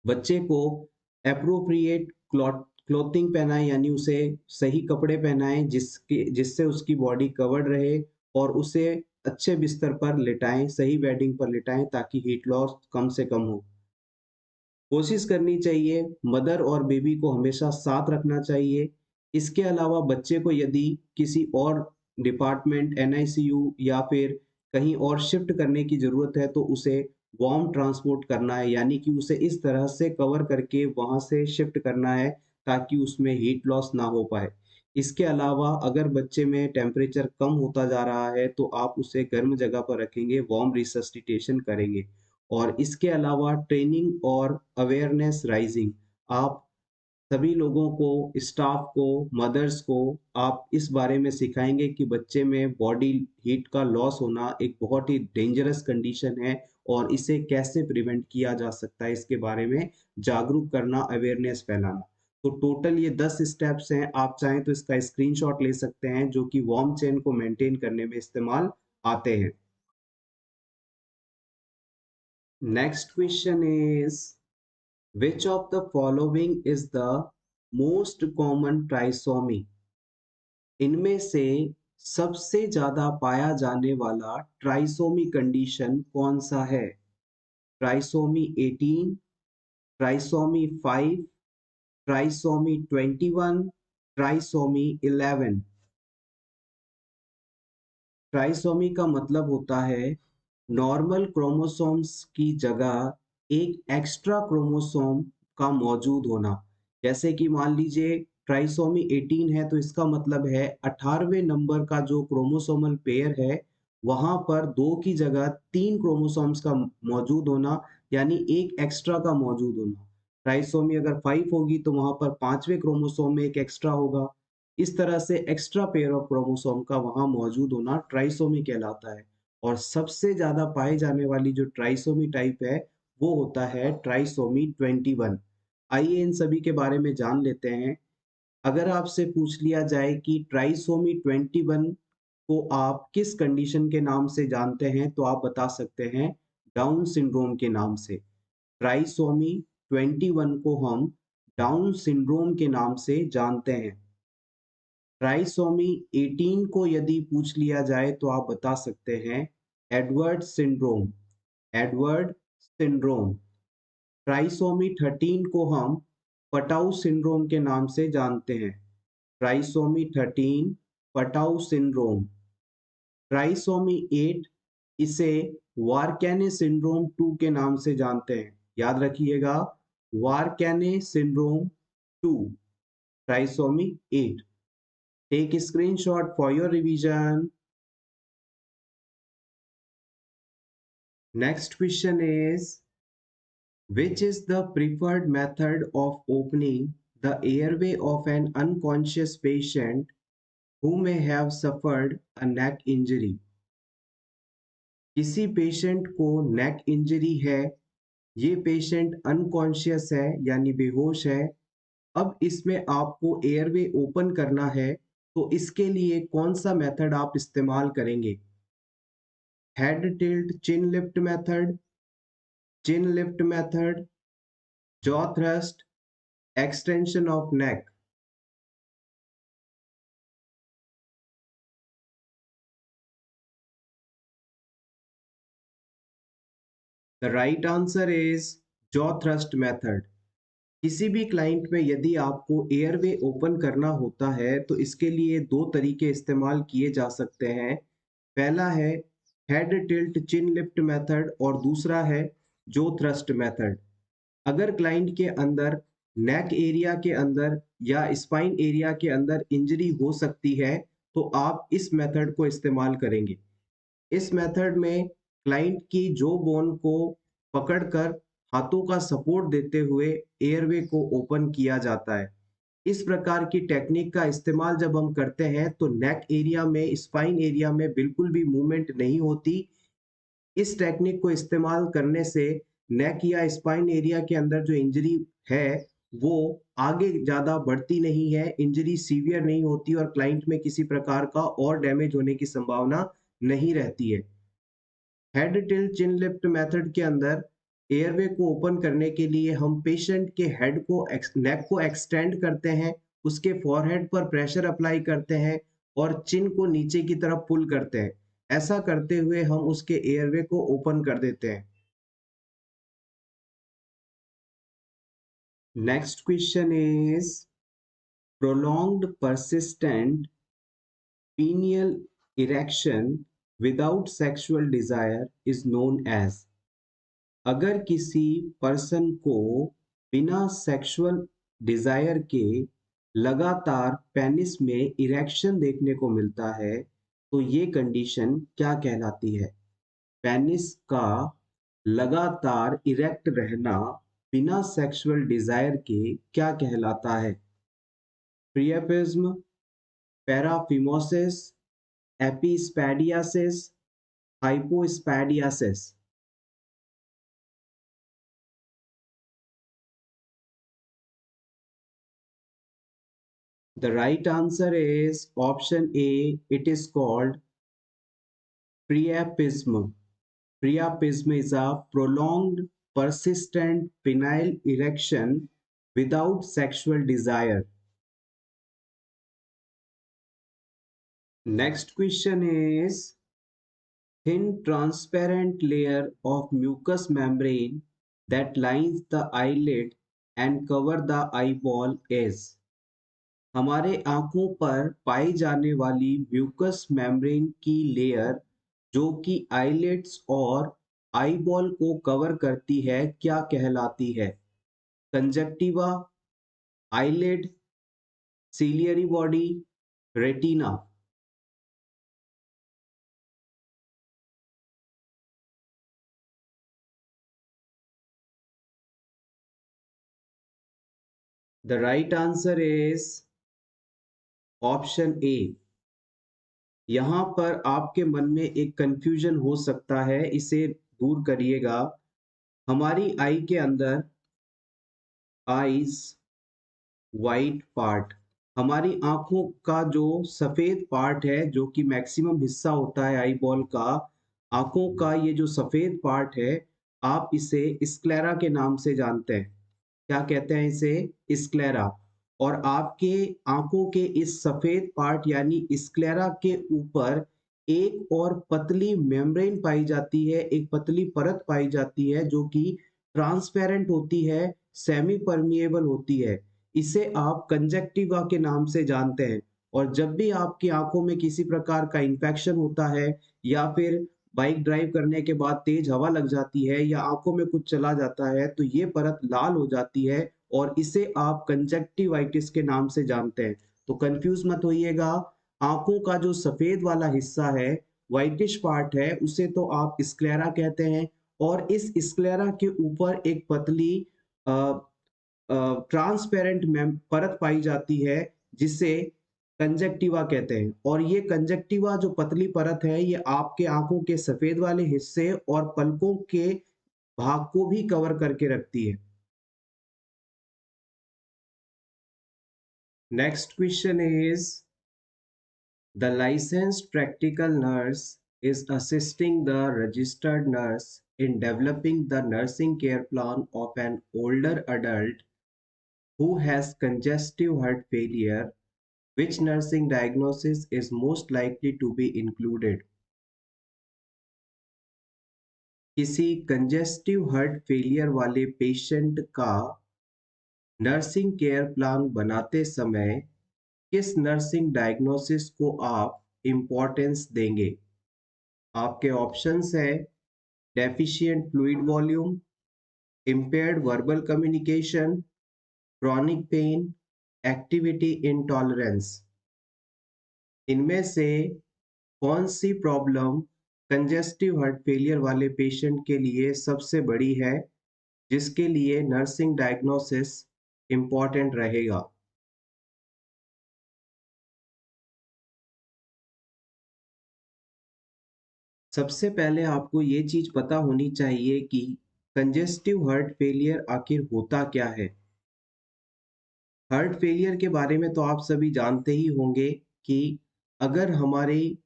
बच्चे को एप्रोप्रिएट क्लोथिंग पहनाएं, यानी उसे सही कपड़े पहनाएं जिससे उसकी बॉडी कवर्ड रहे, और उसे अच्छे बिस्तर पर लिटाएं, सही बेडिंग पर लिटाएं ताकि हीट लॉस कम से कम हो। कोशिश करनी चाहिए मदर और बेबी को हमेशा साथ रखना चाहिए। इसके अलावा बच्चे को यदि किसी और डिपार्टमेंट, एनआईसीयू या फिर कहीं और शिफ्ट करने की ज़रूरत है तो उसे वार्म ट्रांसपोर्ट करना है, यानी कि उसे इस तरह से कवर करके वहाँ से शिफ्ट करना है ताकि उसमें हीट लॉस ना हो पाए। इसके अलावा अगर बच्चे में टेम्परेचर कम होता जा रहा है तो आप उसे गर्म जगह पर रखेंगे, वार्म रिसस्टिटेशन करेंगे। और इसके अलावा ट्रेनिंग और अवेयरनेस राइजिंग, आप सभी लोगों को, स्टाफ को, मदर्स को आप इस बारे में सिखाएंगे कि बच्चे में बॉडी हीट का लॉस होना एक बहुत ही डेंजरस कंडीशन है और इसे कैसे प्रिवेंट किया जा सकता है, इसके बारे में जागरूक करना, अवेयरनेस फैलाना। तो टोटल ये 10 स्टेप्स हैं। आप चाहें तो इसका स्क्रीनशॉट ले सकते हैं जो कि वार्म चेन को मेंटेन करने में इस्तेमाल आते हैं। Next question is, which of the following is the most common trisomy? इनमें से सबसे ज्यादा पाया जाने वाला ट्राइसोमी कंडीशन कौन सा है? Trisomy 18, trisomy 5, trisomy 21, trisomy 11। Trisomy का मतलब होता है नॉर्मल क्रोमोसोम्स की जगह एक एक्स्ट्रा क्रोमोसोम का मौजूद होना। जैसे कि मान लीजिए ट्राइसोमी 18 है तो इसका मतलब है 18वें नंबर का जो क्रोमोसोमल पेयर है वहां पर 2 की जगह 3 क्रोमोसोम्स का मौजूद होना, यानी एक एक्स्ट्रा का मौजूद होना। ट्राइसोमी अगर 5 होगी तो वहां पर 5वें क्रोमोसोम में एक एक्स्ट्रा होगा। इस तरह से एक्स्ट्रा पेयर ऑफ क्रोमोसोम का वहां मौजूद होना ट्राइसोमी कहलाता है। और सबसे ज्यादा पाए जाने वाली जो ट्राइसोमी टाइप है वो होता है ट्राइसोमी 21। आइए इन सभी के बारे में जान लेते हैं। अगर आपसे पूछ लिया जाए कि ट्राइसोमी 21 को आप किस कंडीशन के नाम से जानते हैं तो आप बता सकते हैं डाउन सिंड्रोम के नाम से। ट्राइसोमी 21 को हम डाउन सिंड्रोम के नाम से जानते हैं। ट्राइसोमी 18 को यदि पूछ लिया जाए तो आप बता सकते हैं Edward syndrome. Edward syndrome. Trisomy 13 को हम पटाउ सिंड्रोम के नाम से जानते हैं। Trisomy 13 Patau syndrome. ट्राइसोमी 8 इसे वारकैने सिंड्रोम 2 के नाम से जानते हैं। याद रखिएगा, वारकैने syndrome 2, trisomy 8। Take a screenshot for your revision. Next question is, which is the preferred method of opening the airway of an unconscious patient who may have suffered a neck injury? किसी patient को नेक injury है, ये patient unconscious है यानी बेहोश है। अब इसमें आपको एयरवे ओपन करना है, तो इसके लिए कौन सा मेथड आप इस्तेमाल करेंगे? Head tilt chin lift method, chin lift method, jaw thrust, extension of neck. The right answer is jaw thrust method. किसी भी क्लाइंट में यदि आपको एयरवे ओपन करना होता है तो इसके लिए दो तरीके इस्तेमाल किए जा सकते हैं। पहला है head tilt chin lift method और दूसरा है जो थ्रस्ट मेथड। अगर क्लाइंट के अंदर नेक एरिया के अंदर या स्पाइन एरिया के अंदर इंजरी हो सकती है तो आप इस मेथड को इस्तेमाल करेंगे। इस मेथड में क्लाइंट की जो बोन को पकड़कर हाथों का सपोर्ट देते हुए एयरवे को ओपन किया जाता है। इस प्रकार की टेक्निक का इस्तेमाल जब हम करते हैं तो नेक एरिया में, स्पाइन एरिया में बिल्कुल भी मूवमेंट नहीं होती। इस टेक्निक को इस्तेमाल करने से नेक या स्पाइन एरिया के अंदर जो इंजरी है वो आगे ज़्यादा बढ़ती नहीं है, इंजरी सीवियर नहीं होती और क्लाइंट में किसी प्रकार का और डैमेज होने की संभावना नहीं रहती है। Head tilt chin lift method के अंदर एयरवे को ओपन करने के लिए हम पेशेंट के हेड को नेक को एक्सटेंड करते हैं, उसके फॉरहेड पर प्रेशर अप्लाई करते हैं और चिन को नीचे की तरफ पुल करते हैं। ऐसा करते हुए हम उसके एयरवे को ओपन कर देते हैं। Next question is, prolonged persistent pineal erection without sexual desire is known as। अगर किसी पर्सन को बिना सेक्सुअल डिजायर के लगातार पेनिस में इरेक्शन देखने को मिलता है तो ये कंडीशन क्या कहलाती है? पेनिस का लगातार इरेक्ट रहना बिना सेक्सुअल डिजायर के क्या कहलाता है? प्रियपिज्म, paraphimosis, एपिस्पैडियासिस, हाइपोस्पैडियासिस। The right answer is option A. It is called priapism. Priapism is a prolonged, persistent penile erection without sexual desire. Next question is, thin transparent layer of mucous membrane that lines the eyelid and cover the eyeball is। हमारे आंखों पर पाई जाने वाली mucus membrane की layer जो कि eyelids और eyeball को कवर करती है क्या कहलाती है? Conjunctiva, eyelid, ciliary body, retina. The right answer is option A. यहाँ पर आपके मन में एक कंफ्यूजन हो सकता है, इसे दूर करिएगा। हमारी आई के अंदर आईज वाइट पार्ट, हमारी आंखों का जो सफेद पार्ट है जो कि मैक्सिमम हिस्सा होता है आई बॉल का, आंखों का ये जो सफेद पार्ट है आप इसे स्क्लेरा के नाम से जानते हैं। क्या कहते हैं इसे? स्क्लेरा। और आपके आंखों के इस सफेद पार्ट यानी स्क्लेरा के ऊपर एक और पतली मेम्ब्रेन पाई जाती है, एक पतली परत पाई जाती है जो कि ट्रांसपेरेंट होती है, सेमी परमिएबल होती है। इसे आप कंजक्टिवा के नाम से जानते हैं। और जब भी आपकी आंखों में किसी प्रकार का इंफेक्शन होता है या फिर बाइक ड्राइव करने के बाद तेज हवा लग जाती है या आंखों में कुछ चला जाता है तो ये परत लाल हो जाती है और इसे आप कंजक्टिवाइटिस के नाम से जानते हैं। तो कंफ्यूज मत होइएगा, आंखों का जो सफेद वाला हिस्सा है, व्हाइटिश पार्ट है, उसे तो आप स्क्लेरा कहते हैं और इस स्क्लेरा के ऊपर एक पतली ट्रांसपेरेंट परत पाई जाती है जिसे कंजक्टिवा कहते हैं। और ये कंजक्टिवा जो पतली परत है ये आपके आंखों के सफेद वाले हिस्से और पलकों के भाग को भी कवर करके रखती है। Next question is the licensed practical nurse is assisting the registered nurse in developing the nursing care plan of an older adult who has congestive heart failure. Which nursing diagnosis is most likely to be included? किसी congestive heart failure वाले patient का nursing care plan बनाते समय किस nursing diagnosis को आप importance देंगे? आपके ऑप्शंस है deficient fluid volume, impaired verbal communication, chronic pain, activity intolerance। इनमें से कौन सी प्रॉब्लम कंजेस्टिव हार्ट फेलियर वाले पेशेंट के लिए सबसे बड़ी है जिसके लिए नर्सिंग डायग्नोसिस इम्पॉर्टेंट रहेगा? सबसे पहले आपको ये चीज पता होनी चाहिए कि कंजेस्टिव हार्ट फेलियर आखिर होता क्या है। हार्ट फेलियर के बारे में तो आप सभी जानते ही होंगे कि अगर हमारी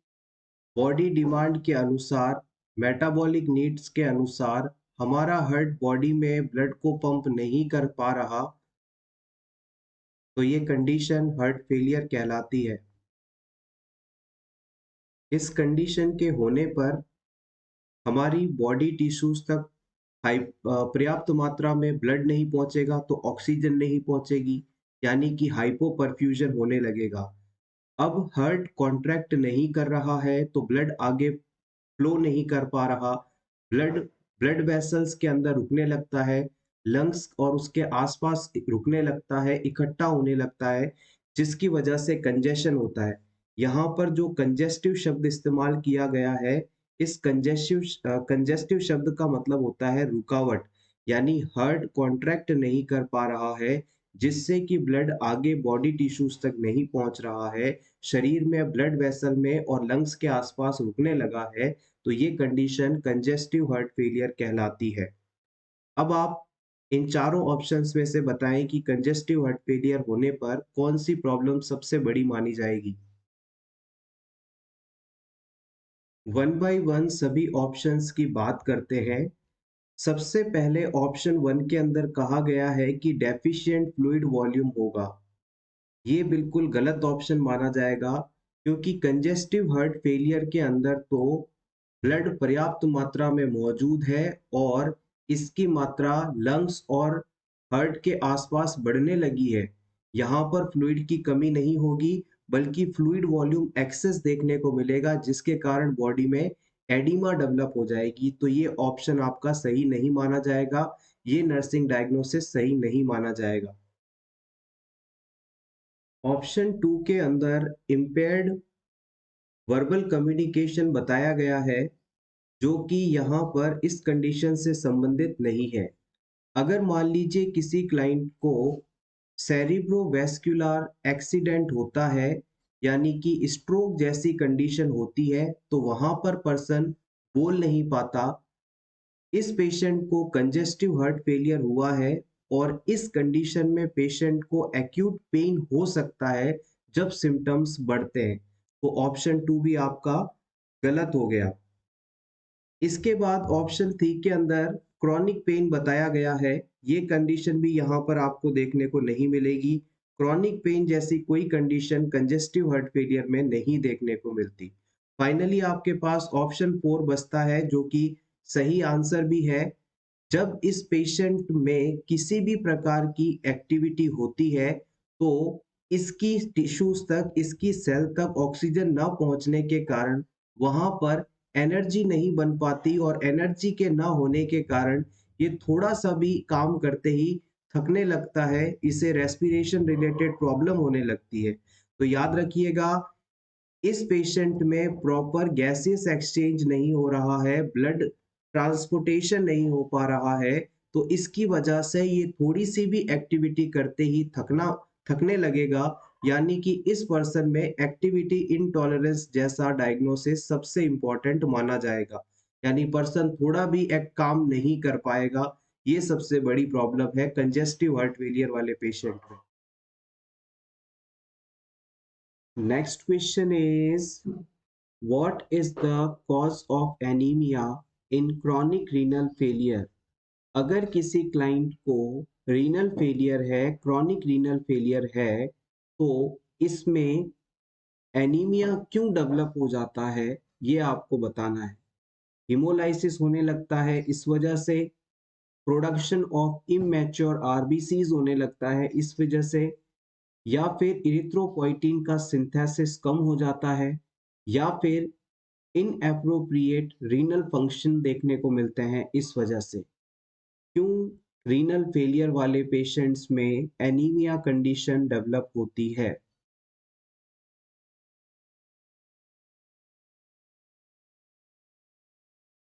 बॉडी डिमांड के अनुसार, मेटाबॉलिक नीड्स के अनुसार हमारा हार्ट बॉडी में ब्लड को पंप नहीं कर पा रहा तो ये कंडीशन हार्ट फेलियर कहलाती है। इस कंडीशन के होने पर हमारी बॉडी टिश्यूज तक पर्याप्त मात्रा में ब्लड नहीं पहुंचेगा तो ऑक्सीजन नहीं पहुंचेगी, यानी कि हाइपोपरफ्यूजन होने लगेगा। अब हार्ट कॉन्ट्रैक्ट नहीं कर रहा है तो ब्लड आगे फ्लो नहीं कर पा रहा, ब्लड ब्लड वेसल्स के अंदर रुकने लगता है, लंग्स और उसके आसपास रुकने लगता है, इकट्ठा होने लगता है, जिसकी वजह से कंजेशन होता है। यहाँ पर जो कंजेस्टिव शब्द इस्तेमाल किया गया है, इस कंजेस्टिव शब्द का मतलब होता है रुकावट, यानी हार्ट कॉन्ट्रैक्ट नहीं कर पा रहा है जिससे कि ब्लड आगे बॉडी टिश्यूज तक नहीं पहुंच रहा है, शरीर में ब्लड वेसल में और लंग्स के आसपास रुकने लगा है, तो ये कंडीशन कंजेस्टिव हार्ट फेलियर कहलाती है। अब आप इन चारों ऑप्शंस में से बताएं कि कंजेस्टिव हार्ट फेलियर होने पर कौन सी प्रॉब्लम सबसे बड़ी मानी जाएगी? वन बाय वन सभी ऑप्शंस की बात करते हैं। सबसे पहले ऑप्शन वन के अंदर कहा गया है कि डेफिशिएंट फ्लूइड वॉल्यूम होगा। ये बिल्कुल गलत ऑप्शन माना जाएगा क्योंकि कंजेस्टिव हार्ट फेलियर के अंदर तो ब्लड पर्याप्त मात्रा में मौजूद है और इसकी मात्रा लंग्स और हार्ट के आसपास बढ़ने लगी है। यहाँ पर फ्लूइड की कमी नहीं होगी बल्कि फ्लूइड वॉल्यूम एक्सेस देखने को मिलेगा जिसके कारण बॉडी में एडिमा डेवलप हो जाएगी। तो ये ऑप्शन आपका सही नहीं माना जाएगा, ये नर्सिंग डायग्नोसिस सही नहीं माना जाएगा। ऑप्शन टू के अंदर इम्पेयर्ड वर्बल कम्युनिकेशन बताया गया है जो कि यहाँ पर इस कंडीशन से संबंधित नहीं है। अगर मान लीजिए किसी क्लाइंट को सेरिब्रोवैस्कुलर एक्सीडेंट होता है यानी कि स्ट्रोक जैसी कंडीशन होती है तो वहां पर पर्सन बोल नहीं पाता। इस पेशेंट को कंजेस्टिव हार्ट फेलियर हुआ है और इस कंडीशन में पेशेंट को एक्यूट पेन हो सकता है जब सिम्टम्स बढ़ते हैं। तो ऑप्शन टू भी आपका गलत हो गया। इसके बाद ऑप्शन थ्री के अंदर क्रॉनिक पेन बताया गया है। ये कंडीशन भी यहाँ पर आपको देखने को नहीं मिलेगी। क्रॉनिक पेन जैसी कोई कंडीशन कंजेस्टिव हार्ट फेलियर में नहीं देखने को मिलती। फाइनली आपके पास ऑप्शन 4 बचता है जो कि सही आंसर भी है। जब इस पेशेंट में किसी भी प्रकार की एक्टिविटी होती है तो इसकी टिश्यूज तक, इसकी सेल तक ऑक्सीजन न पहुंचने के कारण वहां पर एनर्जी नहीं बन पाती, और एनर्जी के ना होने के कारण ये थोड़ा सा भी काम करते ही थकने लगता है, इसे रेस्पिरेशन रिलेटेड प्रॉब्लम होने लगती है। तो याद रखिएगा, इस पेशेंट में प्रॉपर गैसियस एक्सचेंज नहीं हो रहा है, ब्लड ट्रांसपोर्टेशन नहीं हो पा रहा है, तो इसकी वजह से ये थोड़ी सी भी एक्टिविटी करते ही थकने लगेगा। यानी कि इस पर्सन में एक्टिविटी इनटॉलरेंस जैसा डायग्नोसिस सबसे इंपॉर्टेंट माना जाएगा। यानी पर्सन थोड़ा भी एक काम नहीं कर पाएगा। ये सबसे बड़ी प्रॉब्लम है कंजेस्टिव हार्ट फेलियर वाले पेशेंट में। Next question is what is the cause of anemia in chronic renal failure? अगर किसी क्लाइंट को रीनल फेलियर है, क्रॉनिक रीनल फेलियर है, तो इसमें एनीमिया क्यों डेवलप हो जाता है, ये आपको बताना है। हिमोलाइसिस होने लगता है इस वजह से, प्रोडक्शन ऑफ इमेच्योर आरबीसीज होने लगता है इस वजह से, या फिर इरिथ्रोपोइटिन का सिंथेसिस कम हो जाता है, या फिर इनएप्रोप्रिएट रीनल फंक्शन देखने को मिलते हैं इस वजह से। क्यों रीनल फेलियर वाले पेशेंट्स में एनीमिया कंडीशन डेवलप होती है?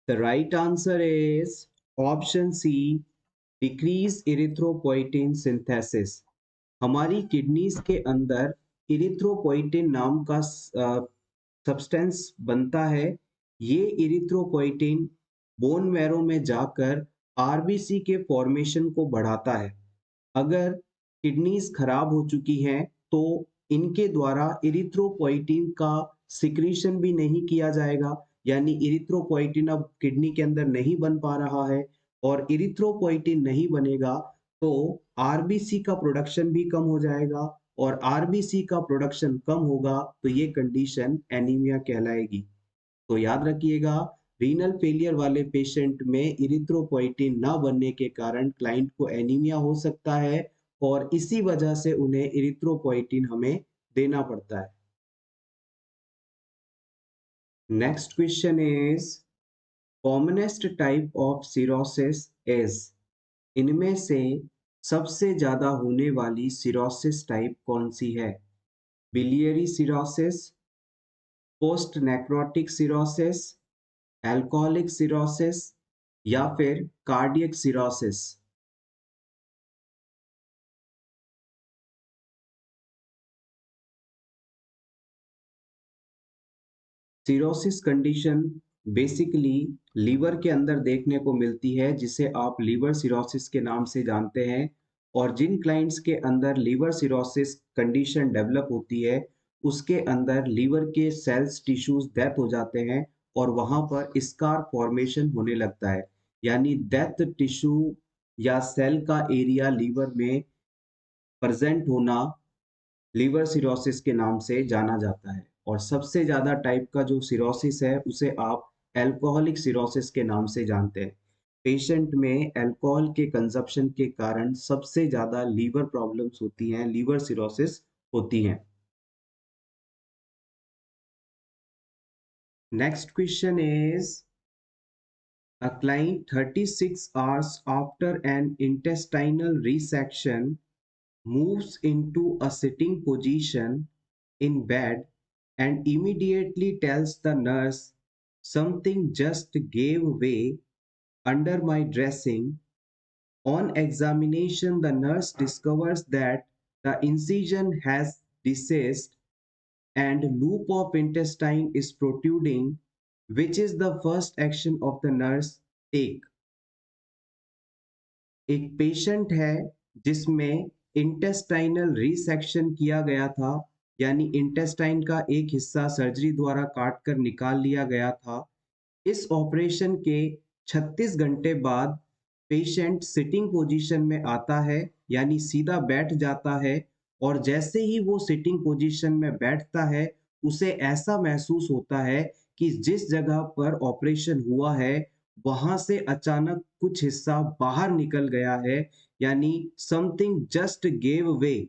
The right answer is option C, decrease erythropoietin synthesis. हमारी किडनीज के अंदर इरिथ्रोपोइटिन नाम का सब्सटेंस बनता है। ये इरिथ्रोपोइटिन बोन मैरो में जाकर आरबीसी के फॉर्मेशन को बढ़ाता है। अगर किडनीज खराब हो चुकी हैं तो इनके द्वारा इरिथ्रोपोइटिन का सिक्रीशन भी नहीं किया जाएगा, यानी इरिथ्रोपोइटिन अब किडनी के अंदर नहीं बन पा रहा है, और इरिथ्रोपोइटिन नहीं बनेगा तो आरबीसी का प्रोडक्शन भी कम हो जाएगा, और आरबीसी का प्रोडक्शन कम होगा तो ये कंडीशन एनीमिया कहलाएगी। तो याद रखिएगा, रीनल फेलियर वाले पेशेंट में इरिथ्रोपोइटिन ना बनने के कारण क्लाइंट को एनीमिया हो सकता है, और इसी वजह से उन्हें इरिथ्रोपोइटिन हमें देना पड़ता है। Next question is commonest type of cirrhosis is, इनमें से सबसे ज्यादा होने वाली सिरोसिस टाइप कौन सी है? Biliary cirrhosis, post necrotic cirrhosis, alcoholic cirrhosis, या फिर cardiac cirrhosis? Cirrhosis condition basically liver के अंदर देखने को मिलती है, जिसे आप लीवर सिरोसिस के नाम से जानते हैं। और जिन क्लाइंट्स के अंदर लीवर सिरोसिस कंडीशन डेवलप होती है, उसके अंदर लीवर के सेल्स टिश्यूज डेथ हो जाते हैं, और वहां पर स्कार फॉर्मेशन होने लगता है। यानी डेथ टिश्यू या सेल का एरिया लीवर में प्रेजेंट होना लीवर सिरोसिस के नाम से जाना जाता है। और सबसे ज्यादा टाइप का जो सिरोसिस है उसे आप अल्कोहलिक सिरोसिस के नाम से जानते हैं। पेशेंट में अल्कोहल के कंजप्शन के कारण सबसे ज्यादा लीवर प्रॉब्लम्स होती हैं, लीवर सिरोसिस होती हैं। Next question is a client 36 hours after an intestinal resection moves into a sitting position in bed and immediately tells the nurse, something just gave way under my dressing. On examination, the nurse discovers that the incision has deceased and loop of intestine is protruding. Which is the first action of the nurse take? एक patient है जिसमें intestinal resection किया गया था, यानी intestine का एक हिस्सा सर्जरी द्वारा काट कर निकाल लिया गया था। इस ऑपरेशन के 36 घंटे बाद पेशेंट सिटिंग पोजीशन में आता है, यानी सीधा बैठ जाता है, और जैसे ही वो सिटिंग पोजीशन में बैठता है, उसे ऐसा महसूस होता है कि जिस जगह पर ऑपरेशन हुआ है, वहाँ से अचानक कुछ हिस्सा बाहर निकल गया है, यानी समथिंग जस्ट गिव वे।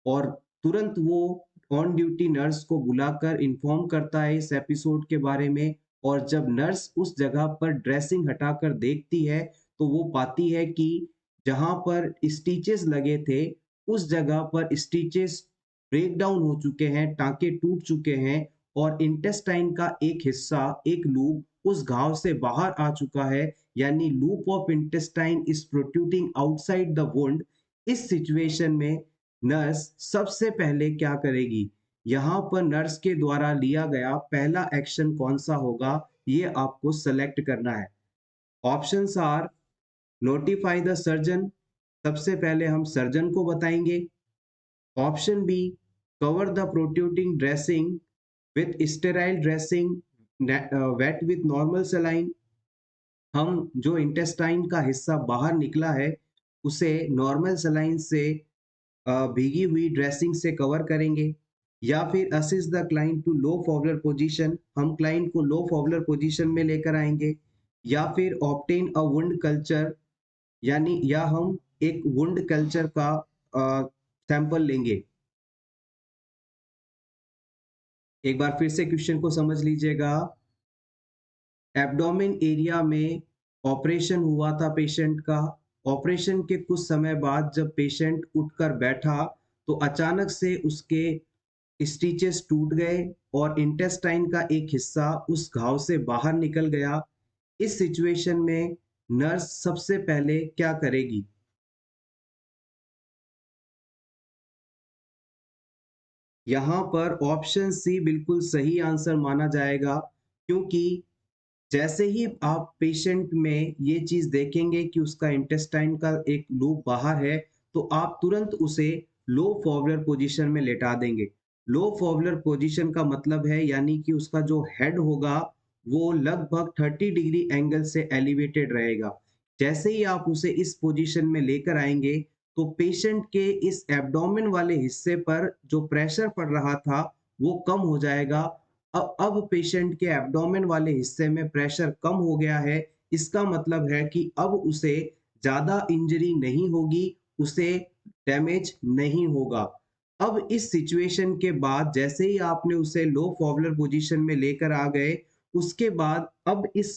और तुरंत वो ऑन ड्यूटी नर्स को बुलाकर इन्फॉर्म करता है इस एपिसोड के बारे में। और जब नर्स उस जगह पर ड्रेसिंग हटाकर देखती है, तो वो पाती है कि जहाँ पर स्टिचेस लगे थे, उस जगह पर स्टिचेस ब्रेक डाउन हो चुके हैं, टाँके टूट चुके हैं और इंटेस्टाइन का एक हिस्सा, एक लूप उस घाव से बाहर आ चुका है, यानी loop of intestine is protruding outside the wound. इस सिचुएशन में नर्स सबसे पहले क्या करेगी? यहाँ पर नर्स के द्वारा लिया गया पहला एक्शन कौन-सा होगा, ये आपको सेलेक्ट करना है। Options are notify the surgeon, सबसे पहले हम सर्जन को बताएँगे। Option B cover the protruding dressing with sterile dressing wet with normal saline. हम जो इंटेस्टाइन का हिस्सा बाहर निकला है, उसे नॉर्मल सलाइन से भीगी हुई ड्रेसिंग से कवर करेंगे। या फिर assist the client to low Fowler position, हम क्लाइंट को लो फॉवलर पोजीशन में लेकर आएंगे। या फिर ऑब्टेन अ वुंड कल्चर, यानी या हम एक वुंड कल्चर का सैंपल लेंगे। एक बार फिर से क्वेश्चन को समझ लीजिएगा। एब्डोमेन एरिया में ऑपरेशन हुआ था पेशेंट का। ऑपरेशन के कुछ समय बाद जब पेशेंट उठकर बैठा, तो अचानक से उसके स्टिचेस टूट गए और इंटेस्टाइन का एक हिस्सा उस घाव से बाहर निकल गया। इस सिचुएशन में नर्स सबसे पहले क्या करेगी? यहाँ पर ऑप्शन सी बिल्कुल सही आंसर माना जाएगा, क्योंकि जैसे ही आप पेशेंट में ये चीज़ देखेंगे कि उसका इंटेस्टाइन का एक लूप बाहर है, तो आप तुरंत उसे लो फॉवलर पोजीशन में लेटा देंगे। लो फॉवलर पोजीशन का मतलब है, यानी कि उसका जो हेड होगा, वो लगभग 30 डिग्री एंगल से एलिवेटेड रहेगा। जैसे ही आप उसे इस पोजीशन में लेकर आएँगे, तो पेशेंट के इस एब्डोमेन वाले हिस्से पर जो प्रेशर पड़ रहा था, वो कम हो जाएगा। अब पेशेंट के एब्डोमेन वाले हिस्से में प्रेशर कम हो गया है। इसका मतलब है कि अब उसे ज़्यादा इंजरी नहीं होगी, उसे डैमेज नहीं होगा। अब इस सिचुएशन के बाद जैसे ही आपने उसे लो फॉवलर पोजीशन में लेकर आ गए, उसके बाद अब इस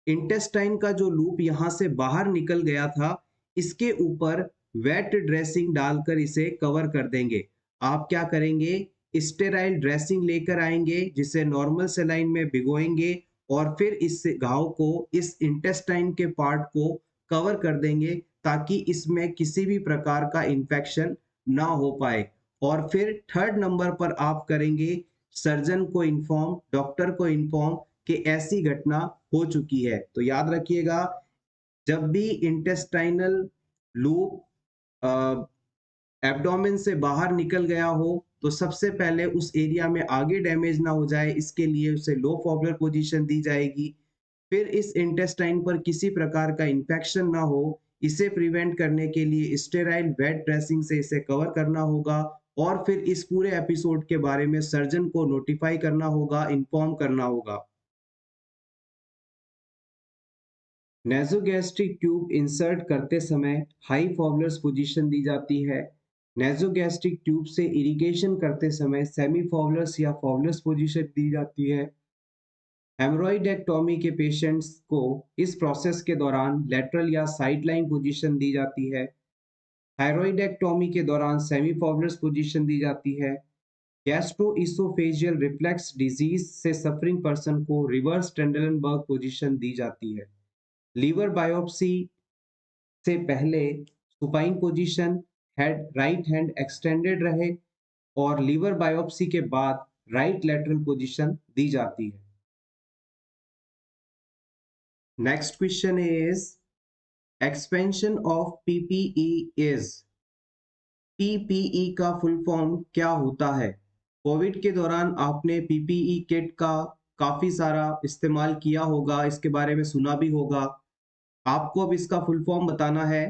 इंटेस्टाइन का जो लूप यहाँ से बाहर निकल गया था, इसके ऊपर वेट ड्रेसिंग डालकर इसे कवर कर देंगे। आप क्या करेंगे? स्टेराइल ड्रेसिंग लेकर आएँगे, जिसे नॉर्मल सलाइन में भिगोएँगे और फिर इस घाव को, इस इंटेस्टाइन के पार्ट को कवर कर देंगे, ताकि इसमें किसी भी प्रकार का इन्फेक्शन ना हो पाए। और फिर थर्ड नंबर पर आप करेंगे सर्जन को इन्फॉर्म, डॉक्टर को इन्फॉर्म कि ऐसी घटना हो चुकी है। तो याद रखिएगा, जब भी इंटेस्टाइनल लूप एब्डोमेन से बाहर निकल गया हो, तो सबसे पहले उस एरिया में आगे डैमेज ना हो जाए, इसके लिए उसे लो फॉवलर पोजीशन दी जाएगी। फिर इस इंटेस्टाइन पर किसी प्रकार का इन्फेक्शन ना हो, इसे प्रिवेंट करने के लिए स्टेराइल वेट ड्रेसिंग से इसे कवर करना होगा। और फिर इस पूरे एपिसोड के बारे में सर्जन को नोटिफाई करना होगा, इन्फॉर्म करना होगा। नेज़ोगैस्ट्रिक ट्यूब इंसर्ट करते समय हाई फॉवलर्स पोजीशन दी जाती है। नेज़ोगैस्ट्रिक ट्यूब से इरिगेशन करते समय सेमी फॉवलर्स या फॉवलर्स पोजीशन दी जाती है। हेमरॉइडेक्टोमी के पेशेंट्स को इस प्रोसेस के दौरान लेटरल या साइडलाइन पोजीशन दी जाती है। थायरॉइडेक्टोमी के दौरान सेमी फॉवलर्स पोजीशन दी जाती है। गैस्ट्रोइसोफेजियल रिफ्लेक्स डिजीज से सफरिंग पर्सन को रिवर्स ट्रेंडलनबर्ग पोजीशन दी जाती है। लीवर बायोप्सी से पहले supine position, head right hand extended रहे, और लीवर बायोप्सी के बाद राइट लैटरल पोजीशन दी जाती है। Next question is expansion of PPE is. PPE का फुल फॉर्म क्या होता है? कोविड के दौरान आपने पीपीई किट का काफी सारा इस्तेमाल किया होगा, इसके बारे में सुना भी होगा। आपको अब इसका फुल फॉर्म बताना है।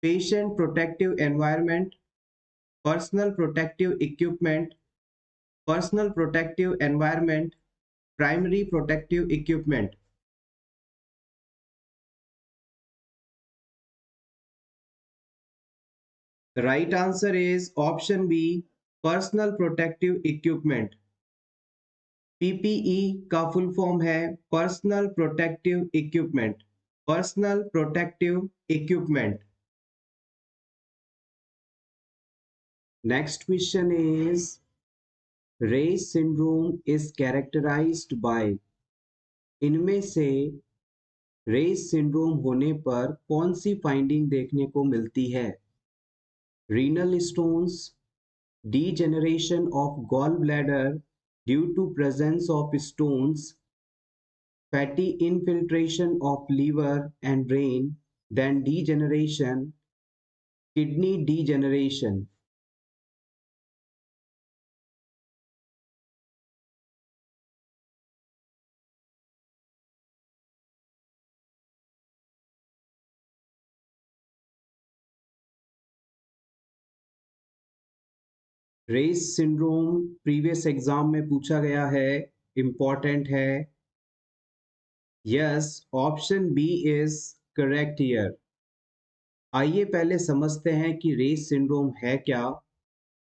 Patient protective environment, personal protective equipment, personal protective environment, primary protective equipment. The right answer is option B, personal protective equipment. PPE का फुल फॉर्म है personal protective equipment, personal protective equipment. Next question is Ray's syndrome is characterized by, इनमें से race syndrome होने पर कौन सी finding देखने को मिलती है? Renal stones, degeneration of gallbladder due to presence of stones, fatty infiltration of liver and brain, then degeneration, kidney degeneration. Reye's syndrome previous exam में पूछा गया है, इंपॉर्टेंट है। Yes, option B is correct here. आइए पहले समझते हैं कि रेस सिंड्रोम है क्या।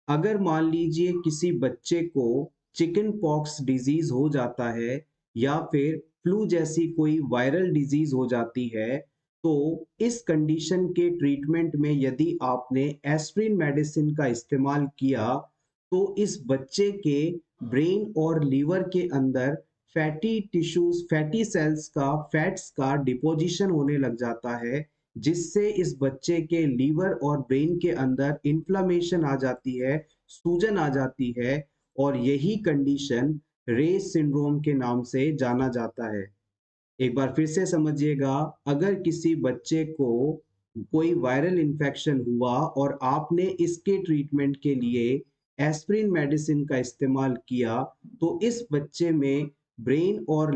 अगर मान लीजिए किसी बच्चे को चिकन पॉक्स डिजीज हो जाता है या फिर फ्लू जैसी कोई वायरल डिजीज हो जाती है, तो इस कंडीशन के ट्रीटमेंट में यदि आपने एस्प्रिन मेडिसिन का इस्तेमाल किया तो इस बच्चे के ब्रेन और लीवर के अंदर फैटी टिश्यूज, फैटी सेल्स का, फैट्स का डिपोजिशन होने लग जाता है, जिससे इस बच्चे के लीवर और ब्रेन के अंदर इन्फ्लामेशन आ जाती है, सूजन आ जाती है, और यही कंडीशन रेस सिंड्रोम के नाम से जाना जाता है। एक बार फिर से समझिएगा, अगर किसी बच्चे को कोई वायरल इन्फेक्शन हुआ और आपने इसके ट्रीटमेंट के लिए एस्प्रिन मेडिसिन का इस्तेमाल किया, तो इस बच्चे में ब्रेन और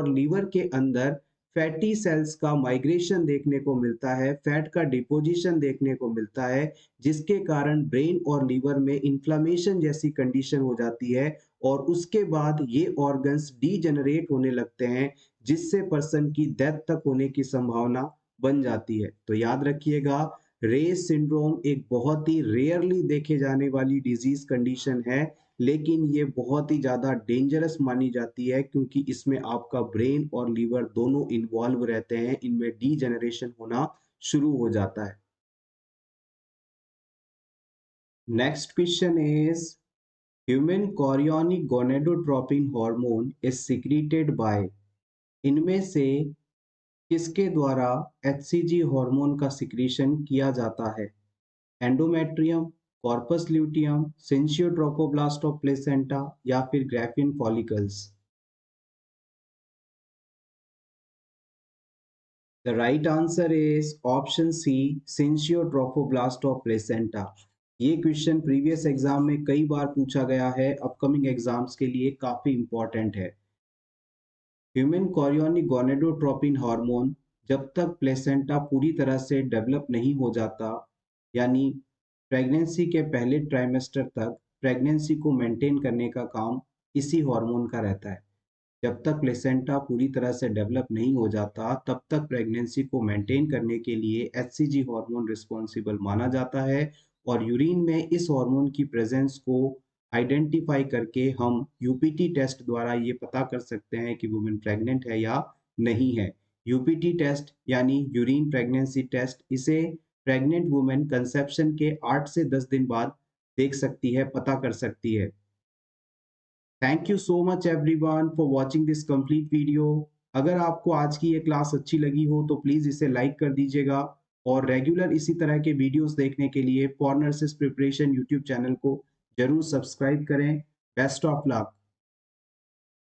लीवर के अंदर फैटी सेल्स का माइग्रेशन देखने को मिलता है, फैट का डिपोजिशन देखने को मिलता है, जिसके कारण ब्रेन और लीवर में इन्फ्लामेशन जैसी कंडीशन हो जाती है और उसके बाद ये ऑर्गन्स डीजेनरेट होने लगते हैं, जिससे पर्सन की डेथ तक होने की संभावना बन जाती है। तो याद रखिएगा, रेस सिंड्रोम एक बहुत ही रेयरली देखे जाने वाली डिजीज कंडीशन है, लेकिन ये बहुत ही ज्यादा डेंजरस मानी जाती है क्योंकि इसमें आपका ब्रेन और लीवर दोनों इन्वॉल्व रहते हैं, इनमें डीजेनरेशन होना शुरू हो जाता है। Next question is human chorionic gonadotropin hormone is secreted by, इनमें से किसके द्वारा एचसीजी हार्मोन का सिक्रीशन किया जाता है? Endometrium, corpus luteum, syncytio trophoblast of placenta या फिर graafian follicles. The right answer is option C, syncytio trophoblast of placenta. ये क्वेश्चन प्रीवियस एग्जाम में कई बार पूछा गया है, अपकमिंग एग्जाम्स के लिए काफी इंपॉर्टेंट है। ह्यूमन कोरियोनिक गोनेडोट्रोपिन हार्मोन जब तक प्लेसेंटा पूरी तरह से डेवलप नहीं हो जाता, यानी प्रेगनेंसी के पहले ट्राइमेस्टर तक प्रेगनेंसी को मेंटेन करने का काम इसी हार्मोन का रहता है। जब तक प्लेसेंटा पूरी तरह से डेवलप नहीं हो जाता, तब तक प्रेगनेंसी को मेंटेन करने के लिए एचसीजी हार्मोन रिस्पॉन्सिबल माना जाता है और यूरिन में इस हार्मोन की प्रेजेंस को आइडेंटिफाई करके हम यूपीटी टेस्ट द्वारा ये पता कर सकते हैं कि वुमेन प्रेग्नेंट है या नहीं है। यूपीटी टेस्ट यानी यूरिन प्रेगनेंसी टेस्ट, इसे प्रेग्नेंट वुमेन कंसेप्शन के 8 से 10 दिन बाद देख सकती है, पता कर सकती है। Thank you so much everyone for watching this complete video. अगर आपको आज की ये क्लास अच्छी लगी हो तो प्लीज़ इसे लाइक कर दीजिएगा और रेगुलर इसी तरह के वीडियोस देखने के लिए for nurses preparation YouTube channel को जरूर सब्सक्राइब करें। Best of luck.